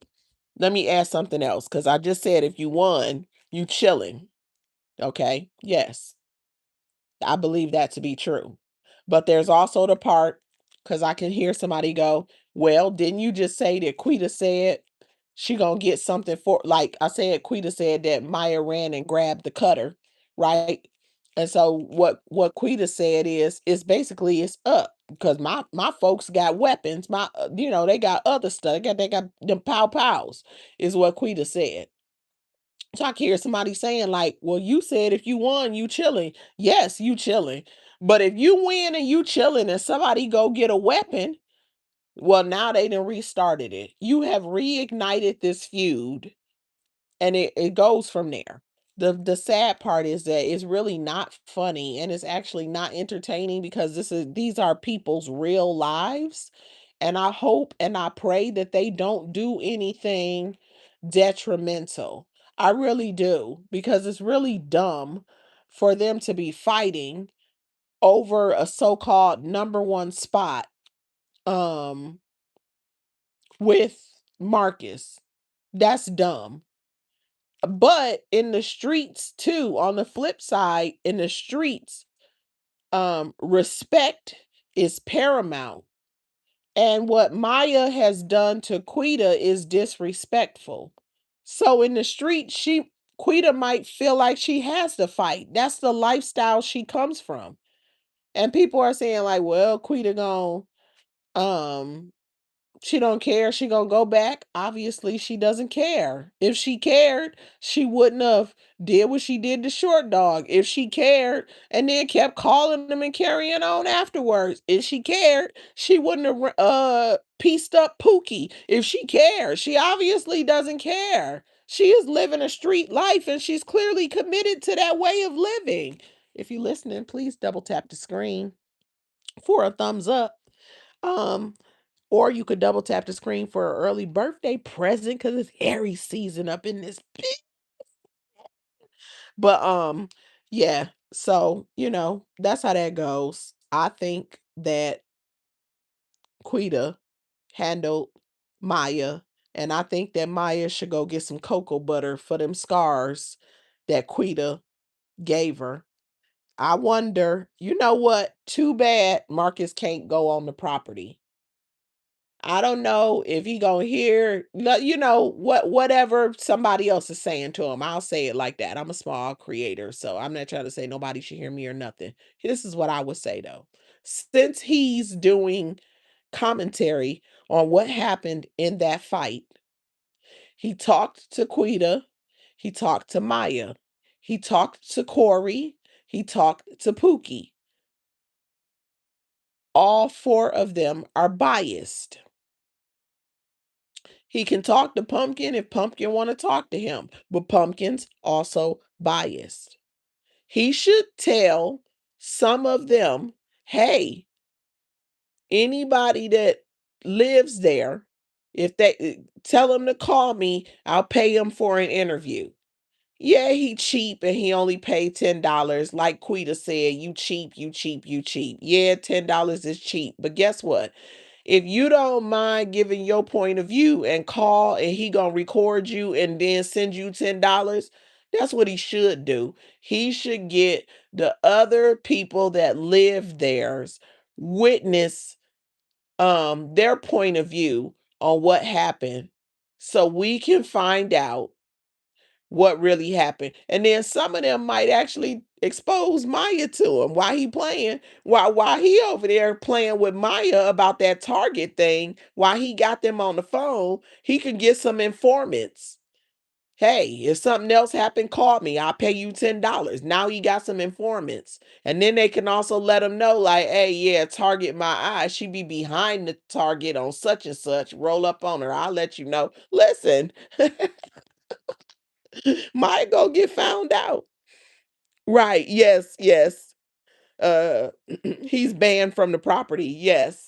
let me add something else because I just said if you won, you chilling. Okay. Yes. I believe that to be true. But there's also the part, because I can hear somebody go, well, didn't you just say that Quita said she gonna get something for, like I said, Quita said that Maya ran and grabbed the cutter, right? And so what Quita said is basically it's up because my folks got weapons. My they got other stuff. They got them pow pows is what Quita said. So I can hear somebody saying like, well, you said if you won, you chilling. Yes, you chilling. But if you win and you chilling and somebody go get a weapon, well, now they done restarted it. You have reignited this feud and it goes from there. The sad part is that it's really not funny and it's actually not entertaining because these are people's real lives. And I hope and I pray that they don't do anything detrimental. I really do because it's really dumb for them to be fighting over a so-called number one spot um with Marcus. That's dumb. But in the streets too, on the flip side, in the streets, respect is paramount. And what Maya has done to Quita is disrespectful. So in the street, Quita might feel like she has to fight. That's the lifestyle she comes from. And people are saying, like, well, Quita gonna um she don't care. She gonna go back. Obviously, she doesn't care. If she cared, she wouldn't have did what she did to Short Dog. If she cared, and then kept calling them and carrying on afterwards. If she cared, she wouldn't have pieced up Pookie. If she cared, she obviously doesn't care. She is living a street life, and she's clearly committed to that way of living. If you're listening, please double tap the screen for a thumbs up. Um, or you could double tap the screen for an early birthday present because it's Aries season up in this. But yeah, so that's how that goes. I think that Quita handled Maya, and I think that Maya should go get some cocoa butter for them scars that Quita gave her. I wonder, you know what? Too bad Marcus can't go on the property. I don't know if he gonna hear, whatever somebody else is saying to him. I'll say it like that. I'm a small creator, so I'm not trying to say nobody should hear me or nothing. This is what I would say though. Since he's doing commentary on what happened in that fight, he talked to Quita, he talked to Maya, he talked to Corey, he talked to Pookie. All four of them are biased. He can talk to Pumpkin if Pumpkin want to talk to him, but Pumpkin's also biased. He should tell some of them, hey, anybody that lives there, if they tell them to call me, I'll pay him for an interview. Yeah, he cheap and he only paid $10. Like Quita said, you cheap, you cheap, you cheap. Yeah, $10 is cheap. But guess what? If you don't mind giving your point of view and call and he gonna record you and then send you $10, that's what he should do. He should get the other people that live there's witness their point of view on what happened so we can find out what really happened. And then some of them might actually expose Maya to him while he playing, while he over there playing with Maya about that Target thing, while he got them on the phone, he could get some informants. Hey, if something else happened, call me. I'll pay you $10. Now he got some informants. And then they can also let him know, like, hey, yeah, Target my eye. She be behind the Target on such and such. Roll up on her. I'll let you know. Listen, might go get found out. Right. Yes, yes. Uh he's banned from the property. Yes.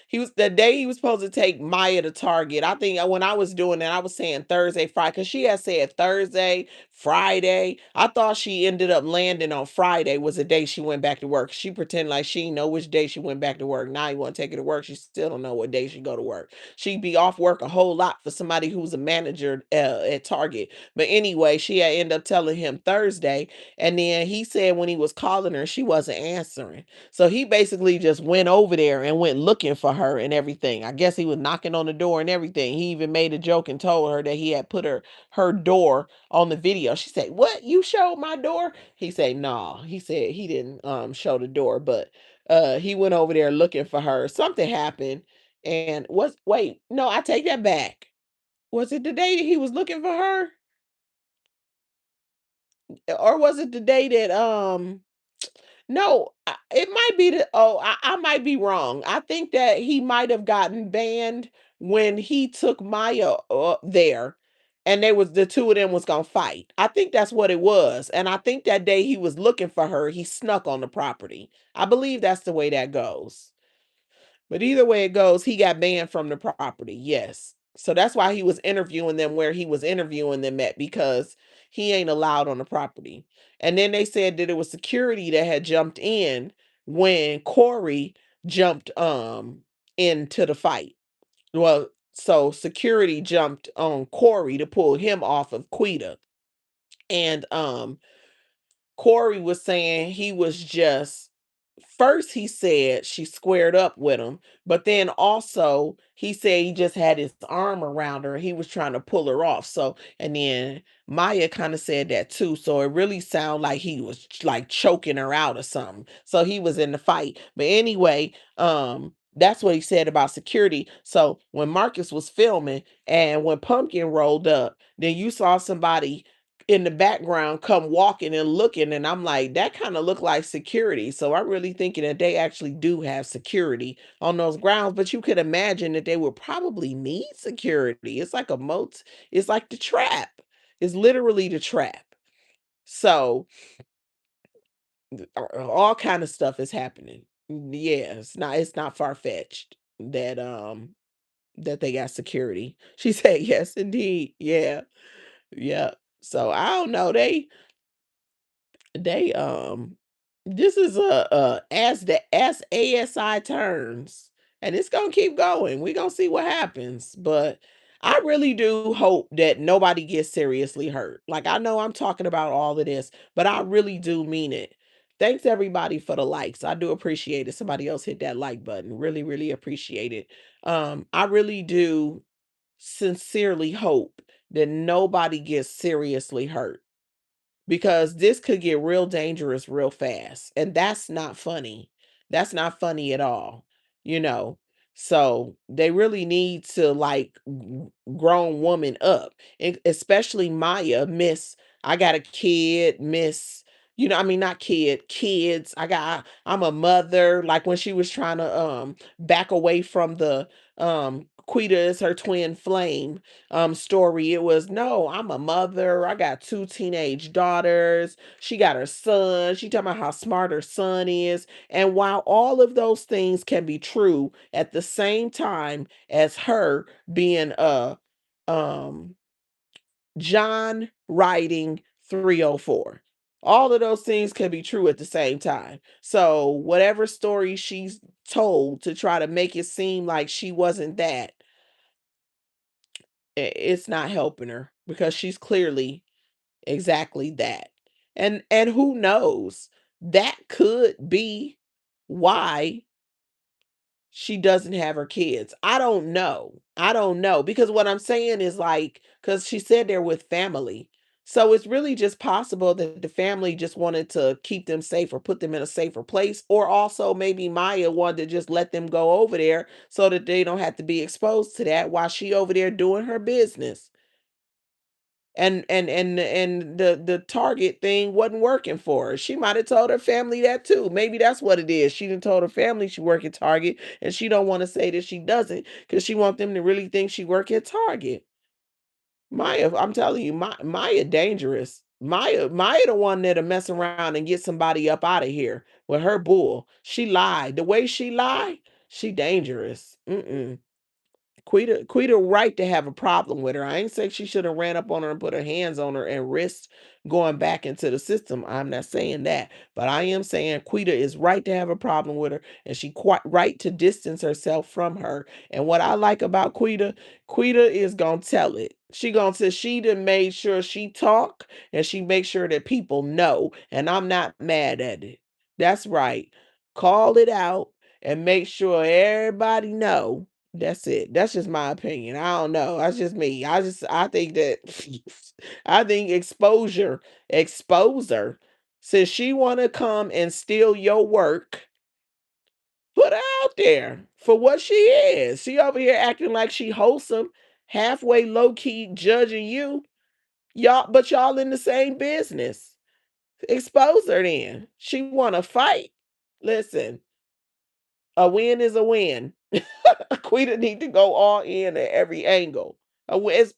He was the day he was supposed to take Maya to Target. I think when I was doing that, I was saying Thursday, Friday, because she had said Thursday, Friday. I thought she ended up landing on Friday was the day she went back to work. She pretended like she didn't know which day she went back to work. Now you want to take her to work. She still don't know what day she go to work. She'd be off work a whole lot for somebody who's a manager at Target. But anyway, she had ended up telling him Thursday, and then he said when he was calling her, she wasn't answering. So he basically just went over there and went looking for her and everything. I guess he was knocking on the door and everything. He even made a joke and told her that he had put her door on the video. She said, "What? You showed my door?" He said, "No." He said he didn't show the door, but he went over there looking for her. Something happened and was wait, no, I take that back. Was it the day that he was looking for her? Or was it the day that no, it might be I might be wrong. I think that he might have gotten banned when he took Maya there and they was the two of them was gonna fight. I think that's what it was. And I think that day he was looking for her, he snuck on the property. I believe that's the way that goes. But either way it goes, he got banned from the property. Yes. So that's why he was interviewing them where he was interviewing them at because he ain't allowed on the property. And then they said that it was security that had jumped in when Corey jumped into the fight. Well, so security jumped on Corey to pull him off of Quita. And Corey was saying he was just first he said she squared up with him, but then also he said he just had his arm around her. He was trying to pull her off. So and then Maya kind of said that too. So it really sounded like he was like choking her out or something. So he was in the fight. But anyway, that's what he said about security. So when Marcus was filming and when Pumpkin rolled up, then you saw somebody in the background come walking and looking, and I'm like, that kind of looked like security. So I'm really thinking that they actually do have security on those grounds, but you could imagine that they would probably need security. It's like a moat, it's like the trap. It's literally the trap. So All kind of stuff is happening. Yeah, it's not far-fetched that they got security. She said, "Yes, indeed." Yeah. Yeah. So I don't know. They this is as ASI turns, and it's gonna keep going. We're gonna see what happens. But I really do hope that nobody gets seriously hurt. Like, I know I'm talking about all of this, but I really do mean it. Thanks everybody for the likes. I do appreciate it. Somebody else hit that like button. Really, really appreciate it. I really do sincerely hope that nobody gets seriously hurt, because this could get real dangerous real fast, and that's not funny. That's not funny at all, you know. So they really need to, like, grown woman up, especially Maya, Miss I got a kid, Miss, I mean, not kid, kids. I'm a mother. Like, when she was trying to back away from the Quita is her twin flame story, it was, no, I'm a mother, I got two teenage daughters, she got her son, she talking about how smart her son is. And while all of those things can be true at the same time as her being a um John writing 304, all of those things can be true at the same time. So whatever story she's told to try to make it seem like she wasn't that, it's not helping her, because she's clearly exactly that. And who knows? That could be why she doesn't have her kids. I don't know. I don't know, because what I'm saying is, like, cuz she said they're with family. So it's really just possible that the family just wanted to keep them safe or put them in a safer place, or also maybe Maya wanted to just let them go over there so that they don't have to be exposed to that while she over there doing her business. And the Target thing wasn't working for her. She might have told her family that too. Maybe that's what it is. She didn't told her family she work at Target, and she don't want to say that she doesn't, because she want them to really think she work at Target. Maya, I'm telling you, Maya dangerous. Maya the one that'll mess around and get somebody up out of here with her bull. She lied. The way she lied, she dangerous. Mm-mm. Quita right to have a problem with her. I ain't saying she should have ran up on her and put her hands on her and risked going back into the system. I'm not saying that. But I am saying Quita is right to have a problem with her, and she quite right to distance herself from her. And what I like about Quita, Quita is gonna tell it. She gonna say she done made sure she talk, and she make sure that people know. And I'm not mad at it. That's right. Call it out and make sure everybody know. That's it. That's just my opinion. I don't know. That's just me. I think that I think exposure. Since she want to come and steal your work, put her out there for what she is. She over here acting like she wholesome, halfway low key judging you. Y'all, but y'all in the same business. Expose her then. She want to fight. Listen, a win is a win. Quita need to go all in at every angle. It's,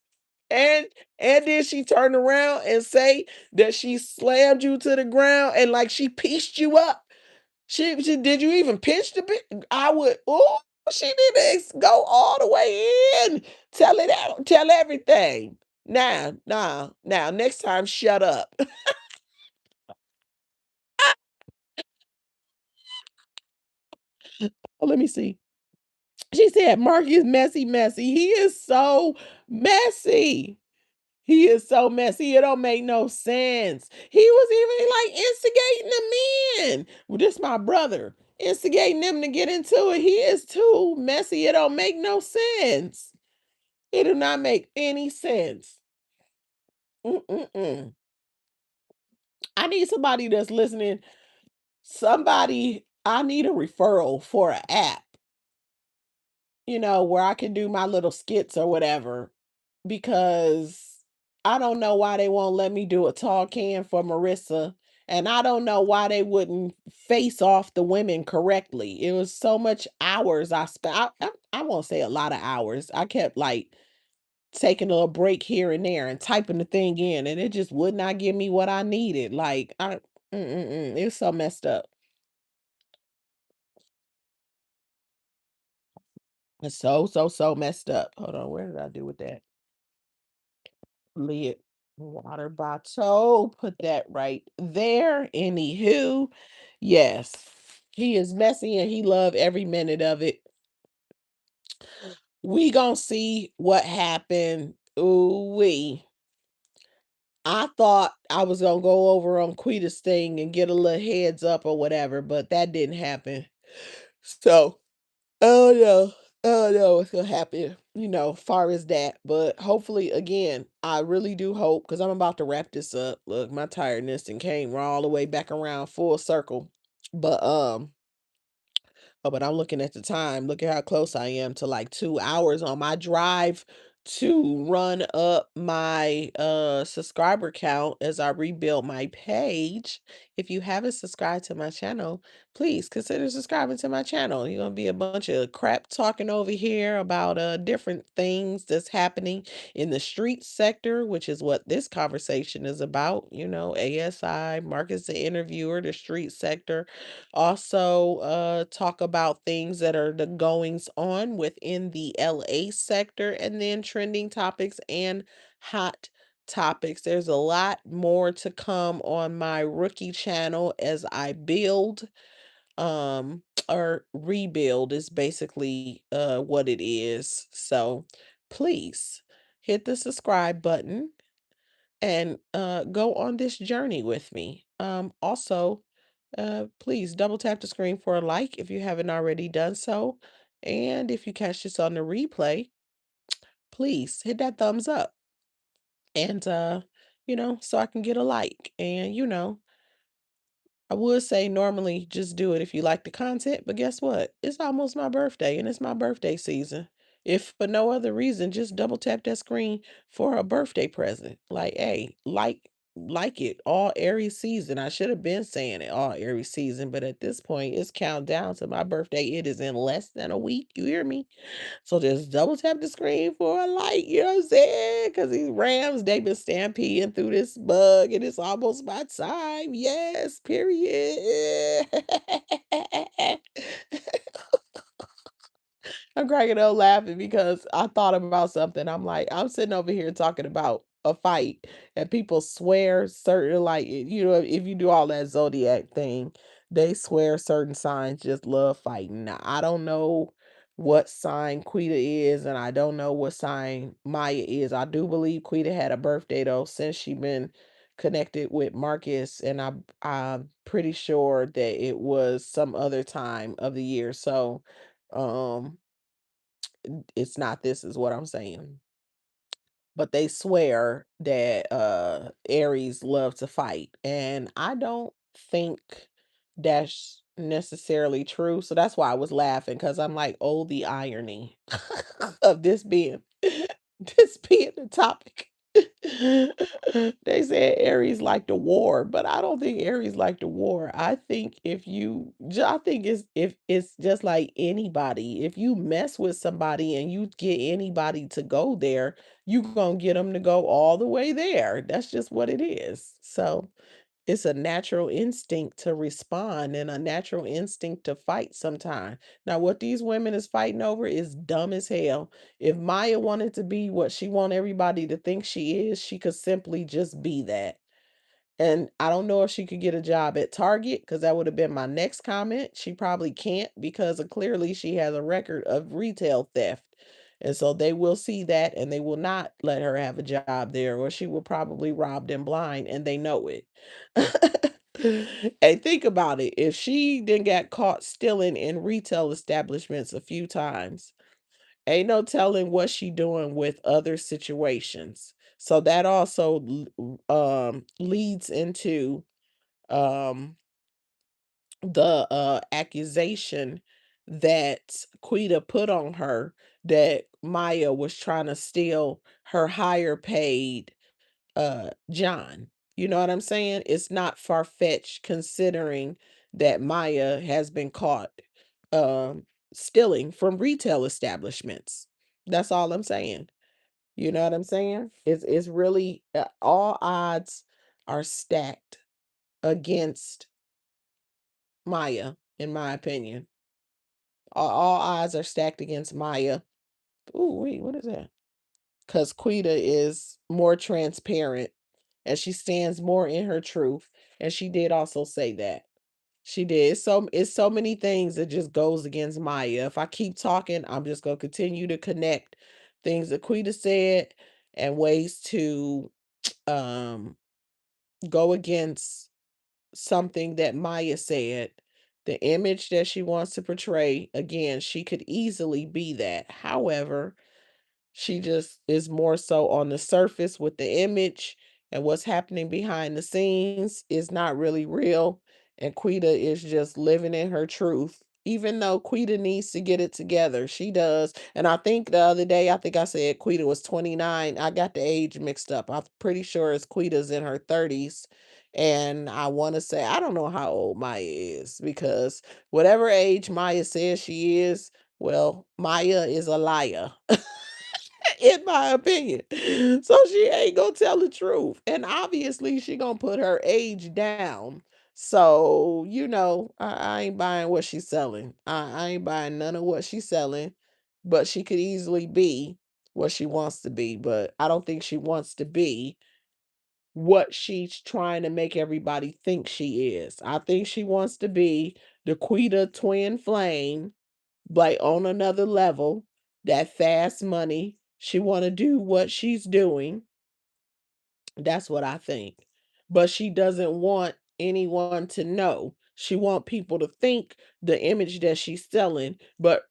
and and then she turned around and say that she slammed you to the ground and like she pieced you up. She did you even pinch the bit? I would. Oh, she did go all the way in. Tell it out. Tell everything. Now, next time, shut up. Oh, let me see. She said, Mark is messy, messy. He is so messy. He is so messy. It don't make no sense. He was even like instigating the men. Well, this my brother. Instigating them to get into it. He is too messy. It don't make no sense. It do not make any sense. Mm-mm-mm. I need somebody that's listening. I need a referral for an app, where I can do my little skits or whatever, because I don't know why they won't let me do a tall can for Marissa. And I don't know why they wouldn't face off the women correctly. It was so much hours I spent. I won't say a lot of hours. I kept like taking a little break here and there and typing the thing in, and it just would not give me what I needed. Like, It's so messed up. It's so messed up. Hold on, where did I do with that? Lid water bottle. Put that right there. Anywho, yes, he is messy and he love every minute of it. We gonna see what happened. Ooh wee. I thought I was gonna go over on Quita's thing and get a little heads up or whatever, but that didn't happen. So, oh no, oh no, what's gonna happen? Far as that. But hopefully, again, I really do hope because I'm about to wrap this up. Look, my tiredness and came all the way back around full circle. But Oh, but I'm looking at the time. Look at how close I am to like 2 hours on my drive to run up my subscriber count as I rebuild my page. If you haven't subscribed to my channel, please consider subscribing to my channel. You're gonna be a bunch of crap talking over here about different things that's happening in the street sector, which is what this conversation is about. ASI, Marcus the interviewer, the street sector. Also, talk about things that are the goings on within the LA sector, and then trending topics and hot topics. There's a lot more to come on my rookie channel as I build, or rebuild is basically what it is. So please hit the subscribe button and go on this journey with me. Also, please double tap the screen for a like if you haven't already done so. And if you catch this on the replay, please hit that thumbs up. And so I can get a like. And I would say normally just do it if you like the content, but guess what? It's almost my birthday and it's my birthday season. If for no other reason, just double tap that screen for a birthday present. Like, hey, like it all Aries season. I should have been saying it all Aries season, but at this point, it's countdown to my birthday. It is in less than a week. You hear me? So just double tap the screen for a light, you know what I'm saying? Because these Rams, they've been stampeding through this bug and it's almost my time. Yes, period. I'm cracking up laughing because I thought about something. I'm like, I'm sitting over here talking about a fight, and people swear certain, like, if you do all that zodiac thing, they swear certain signs just love fighting. Now, I don't know what sign Quita is, and I don't know what sign Maya is. I do believe Quita had a birthday though, since she been connected with Marcus, and I'm pretty sure that it was some other time of the year. So, um it's not this is what I'm saying. But they swear that Aries love to fight. And I don't think that's necessarily true. So that's why I was laughing because I'm like, oh, the irony of this being this being the topic. They said Aries like the war, but I don't think Aries like the war. I think I think if it's just like anybody. If you mess with somebody and you get anybody to go there, you gonna get them to go all the way there. That's just what it is. So it's a natural instinct to respond and a natural instinct to fight sometime. Now, what these women is fighting over is dumb as hell. If Maya wanted to be what she want everybody to think she is, she could simply just be that. And I don't know if she could get a job at Target because that would have been my next comment. She probably can't because clearly she has a record of retail theft. And so they will see that and they will not let her have a job there, or she will probably rob them blind and they know it. And think about it. If she then got caught stealing in retail establishments a few times, ain't no telling what she doing with other situations. So that also leads into um the accusation that Quita put on her, that Maya was trying to steal her higher paid John. You know what I'm saying? It's not far-fetched considering that Maya has been caught um stealing from retail establishments. That's all I'm saying. You know what I'm saying? It's really all odds are stacked against Maya, in my opinion. All odds are stacked against Maya. Ooh, wait, what is that? Because Quita is more transparent and she stands more in her truth. And she did also say that. She did. It's so many things that just goes against Maya. If I keep talking, I'm just gonna continue to connect things that Quita said and ways to um go against something that Maya said. The image that she wants to portray, again, she could easily be that. However, she just is more so on the surface with the image, and what's happening behind the scenes is not really real. And Quita is just living in her truth. Even though Quita needs to get it together, she does. And I think the other day, I think I said Quita was 29. I got the age mixed up. I'm pretty sure it's Quita's in her 30s. And I want to say, I don't know how old Maya is because whatever age Maya says she is, well, Maya is a liar. In my opinion. So she ain't gonna tell the truth. And obviously she gonna put her age down. So, I ain't buying what she's selling. I ain't buying none of what she's selling, but she could easily be what she wants to be. But I don't think she wants to be what she's trying to make everybody think she is. I think she wants to be the Quita twin flame, like on another level, that fast money. She want to do what she's doing. That's what I think. But she doesn't want anyone to know. She want people to think the image that she's selling, but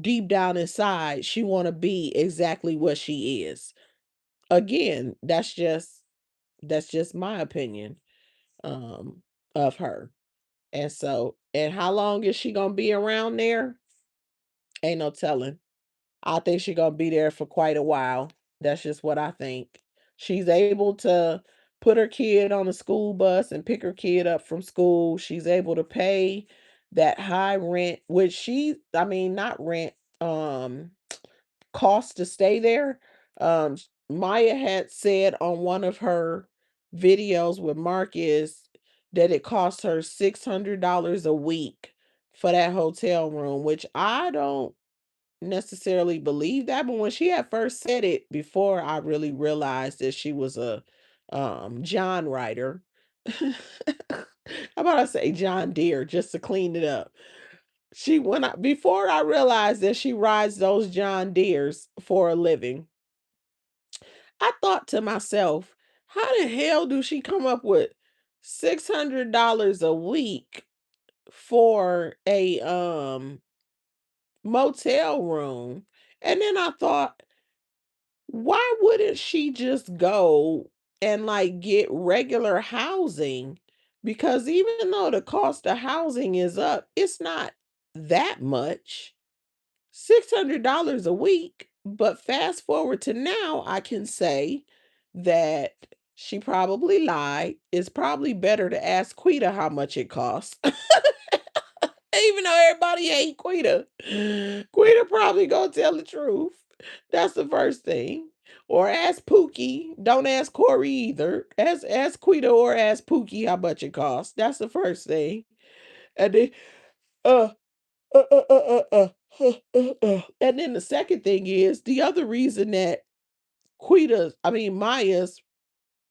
deep down inside, she want to be exactly what she is. Again, that's just my opinion um of her. And how long is she going to be around there? Ain't no telling. I think she's gonna be there for quite a while. That's just what I think. She's able to put her kid on a school bus and pick her kid up from school. She's able to pay that high rent, which I mean, not rent, cost to stay there. Maya had said on one of her videos with Marcus that it cost her $600 a week for that hotel room, which I don't necessarily believe that, but when she had first said it, before I really realized that she was a John writer. How about I say John Deere just to clean it up? Before I realized that she rides those John Deeres for a living, I thought to myself, how the hell do she come up with $600 a week for a motel room? And then I thought, why wouldn't she just go and like get regular housing? Because even though the cost of housing is up, it's not that much. $600 a week. But fast forward to now, I can say that she probably lied. It's probably better to ask Quita how much it costs. Even though everybody hate Quita, Quita probably gonna tell the truth. That's the first thing. Or ask Pookie. Don't ask Corey either. Ask Quita or ask Pookie how much it costs. That's the first thing. And then uh uh uh uh uh and then the second thing is the other reason that Maya's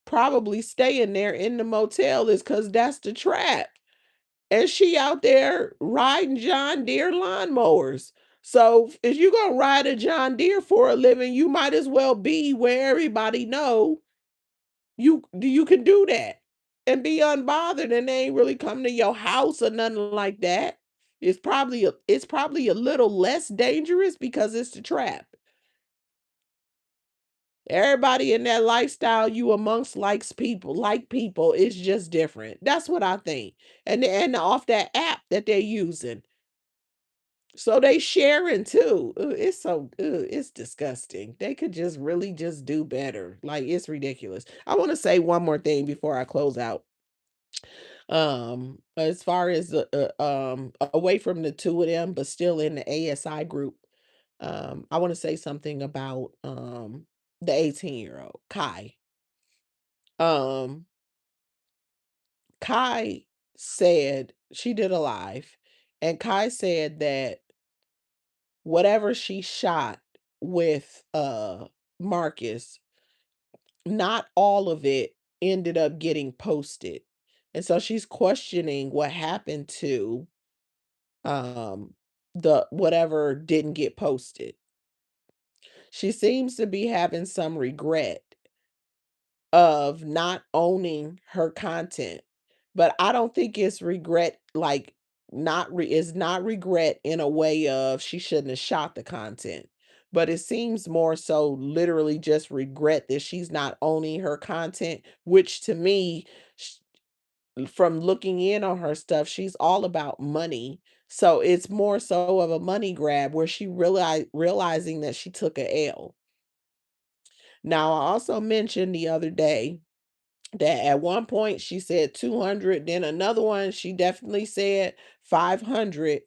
probably staying there in the motel is because that's the trap. And she out there riding John Deere lawnmowers. So if you're gonna ride a John Deere for a living, you might as well be where everybody know you can do that and be unbothered, and they ain't really coming to your house or nothing like that. It's probably a little less dangerous because it's the trap. Everybody in that lifestyle, you amongst like people, is just different. That's what I think. And off that app that they're using. So they sharing too. It's disgusting. They could just really just do better. Like it's ridiculous. I want to say one more thing before I close out. As far as away from the two of them, but still in the ASI group, I want to say something about the 18-year-old Kai. Um, Kai said she did a live, and Kai said that whatever she shot with Marcus, not all of it ended up getting posted. And so she's questioning what happened to um the whatever didn't get posted. She seems to be having some regret of not owning her content. But I don't think it's regret like it's not regret in a way of she shouldn't have shot the content. But it seems more so literally just regret that she's not owning her content, which to me, sh- from looking in on her stuff, she's all about money. So it's more so of a money grab where she realizing that she took a L. Now, I also mentioned the other day that at one point she said 200, then another one she definitely said 500.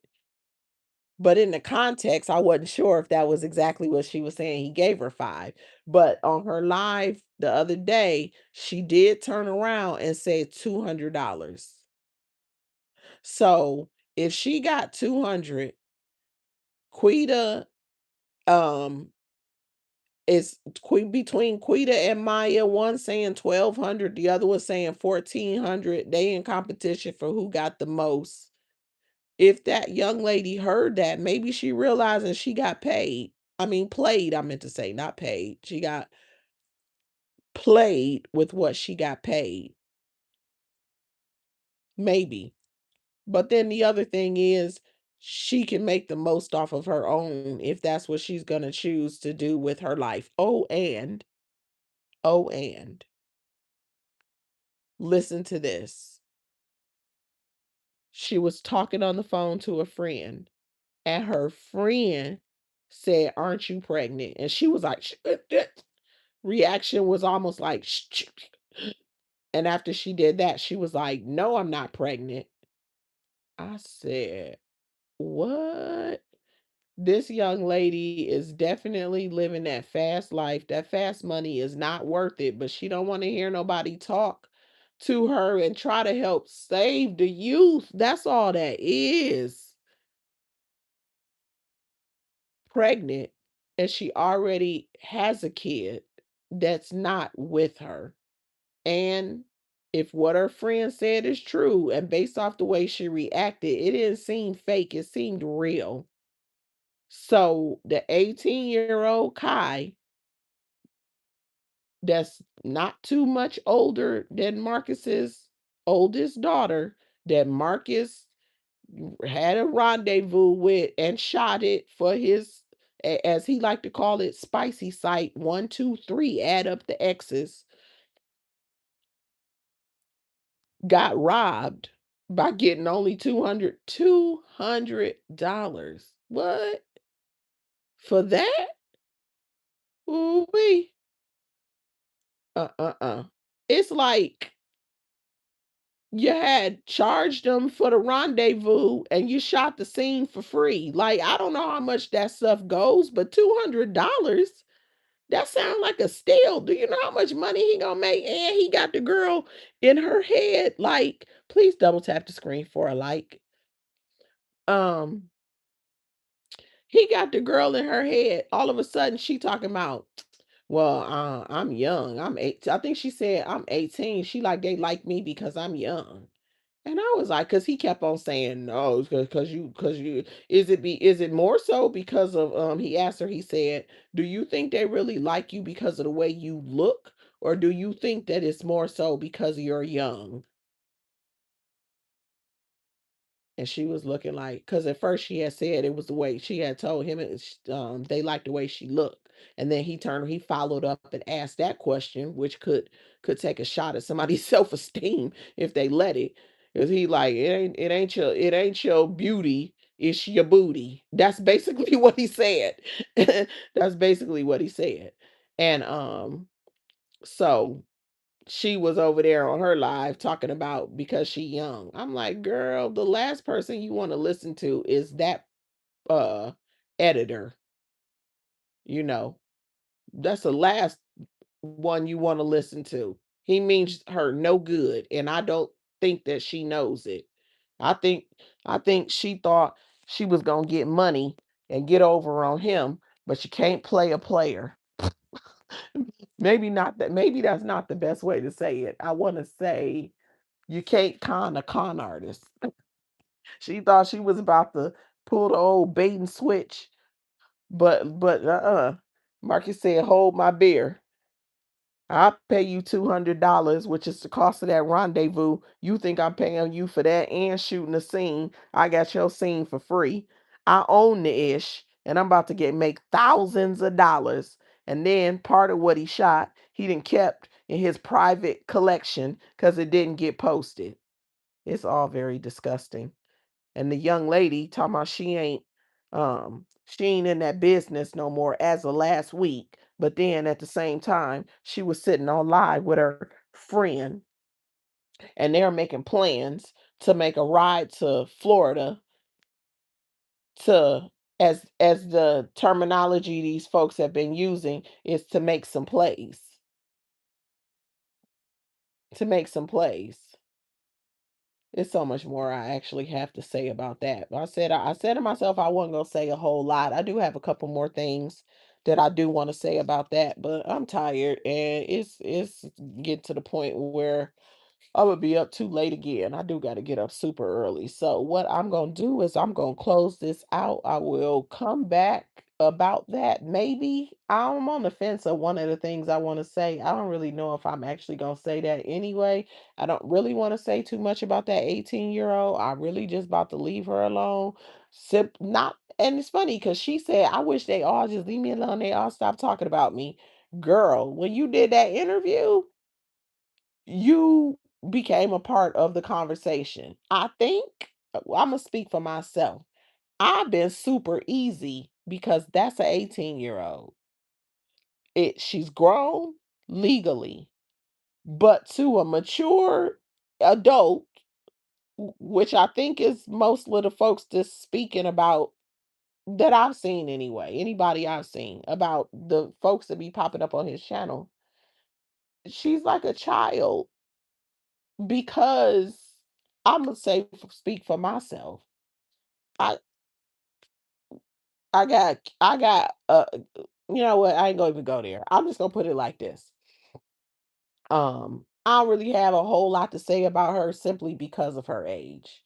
But in the context, I wasn't sure if that was exactly what she was saying. He gave her five. But on her live the other day, she did turn around and say $200. So if she got 200, Quita um it's between Quita and Maya, one saying 1,200, the other one saying 1,400. They in competition for who got the most. If that young lady heard that, maybe she realized and she got paid. I mean, played, I meant to say, not paid. She got played with what she got paid. Maybe. But then the other thing is, she can make the most off of her own if that's what she's going to choose to do with her life. Oh, and listen to this. She was talking on the phone to a friend, and her friend said, "Aren't you pregnant?" And she was like, reaction was almost like, and after she did that, she was like, "No, I'm not pregnant." I said, "What?" This young lady is definitely living that fast life. That fast money is not worth it, but she don't want to hear nobody talk to her and try to help save the youth. That's all that is. Pregnant, and she already has a kid that's not with her. And if what her friend said is true, and based off the way she reacted, it didn't seem fake, it seemed real. So the 18-year-old Kai, that's not too much older than Marcus's oldest daughter, that Marcus had a rendezvous with and shot it for his, as he liked to call it, spicy site 1, 2, 3, add up the X's, got robbed by getting only $200. What? For that? Ooh wee. Uh. It's like you had charged them for the rendezvous and you shot the scene for free. Like, I don't know how much that stuff goes, but $200, that sounds like a steal. Do you know how much money he gonna make? And he got the girl in her head. Like, please double tap the screen for a like. Um, he got the girl in her head. All of a sudden, she talking about, well, I'm young. I'm eight. I think she said I'm 18. She like they like me because I'm young. And I was like, because he kept on saying no, because you is it more so because of he asked her, he said, "Do you think they really like you because of the way you look, or do you think that it's more so because you're young?" And she was looking like, because at first she had said it was the way she had told him they liked the way she looked. And then he followed up and asked that question, which could take a shot at somebody's self-esteem if they let it. Because he like, it ain't your beauty, it's your booty. That's basically what he said. That's basically what he said. And so she was over there on her live talking about because she young. I'm like, girl, the last person you want to listen to is that uh editor, you know. That's the last one you want to listen to. He means her no good, and I don't think that she knows it. I think I think she thought she was gonna get money and get over on him, but you can't play a player. Maybe not that. Maybe that's not the best way to say it. I want to say you can't con a con artist. She thought she was about to pull the old bait and switch, but. Marcus said, "Hold my beer. I'll pay you $200, which is the cost of that rendezvous. You think I'm paying you for that and shooting a scene? I got your scene for free. I own the ish, and I'm about to get make thousands of dollars." And then part of what he shot, he didn't kept in his private collection because it didn't get posted. It's all very disgusting. And the young lady talking about she ain't in that business no more as of last week. But then at the same time, she was sitting on live with her friend and they're making plans to make a ride to Florida to as the terminology these folks have been using is to make some plays. To make some plays. It's so much more I actually have to say about that. But I said to myself I wasn't gonna say a whole lot. I do have a couple more things that I do want to say about that, but I'm tired and it's getting to the point where I would be up too late again. I do got to get up super early. So what I'm going to do is I'm going to close this out. I will come back about that. Maybe I'm on the fence of one of the things I want to say. I don't really know if I'm actually going to say that anyway. I don't really want to say too much about that 18-year-old. I really just about to leave her alone. Not, and it's funny because she said, I wish they all just leave me alone. They all stop talking about me. Girl, when you did that interview, you became a part of the conversation. I think I'm gonna speak for myself. I've been super easy because that's an 18-year-old. She's grown legally, but to a mature adult, which I think is most of the folks just speaking about that I've seen anyway, anybody I've seen about the folks that be popping up on his channel, she's like a child because I'm gonna say speak for myself. I I got you know what? I ain't gonna even go there. I'm just gonna put it like this. I don't really have a whole lot to say about her simply because of her age.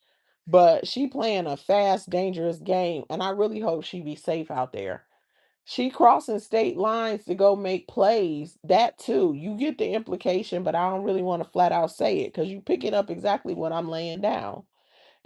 But she playing a fast, dangerous game, and I really hope she be safe out there. She crossing state lines to go make plays. That too. You get the implication, but I don't really want to flat out say it because you picking up exactly what I'm laying down.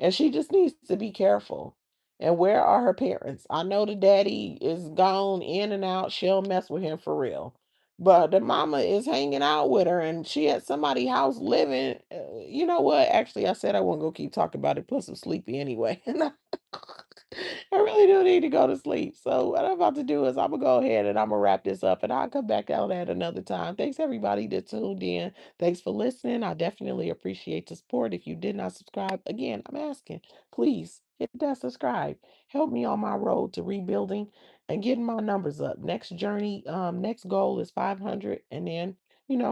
And she just needs to be careful. And where are her parents? I know the daddy is gone in and out. She'll mess with him for real. But the mama is hanging out with her and she at somebody's house living. You know what? Actually, I said I won't go keep talking about it. Plus, I'm sleepy anyway. And I really do need to go to sleep. So, what I'm about to do is I'm going to go ahead and I'm going to wrap this up and I'll come back out at another time. Thanks, everybody that tuned in. Thanks for listening. I definitely appreciate the support. If you did not subscribe, again, I'm asking, please hit that subscribe. Help me on my road to rebuilding and getting my numbers up. Next goal is 500, and then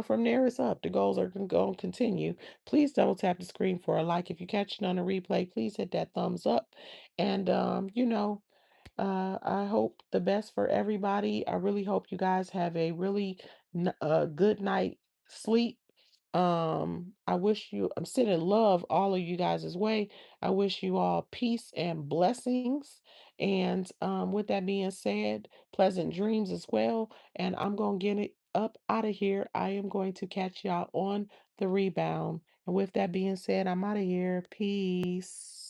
from there it's up. The goals are going to continue. Please double tap the screen for a like. If you're catching on a replay, please hit that thumbs up. And I hope the best for everybody. I really hope you guys have a really good night sleep. I wish you, I'm sending love all of you guys' way. I wish you all peace and blessings. And with that being said, pleasant dreams as well. And I'm going to get it up out of here. I am going to catch y'all on the rebound. And with that being said, I'm out of here. Peace.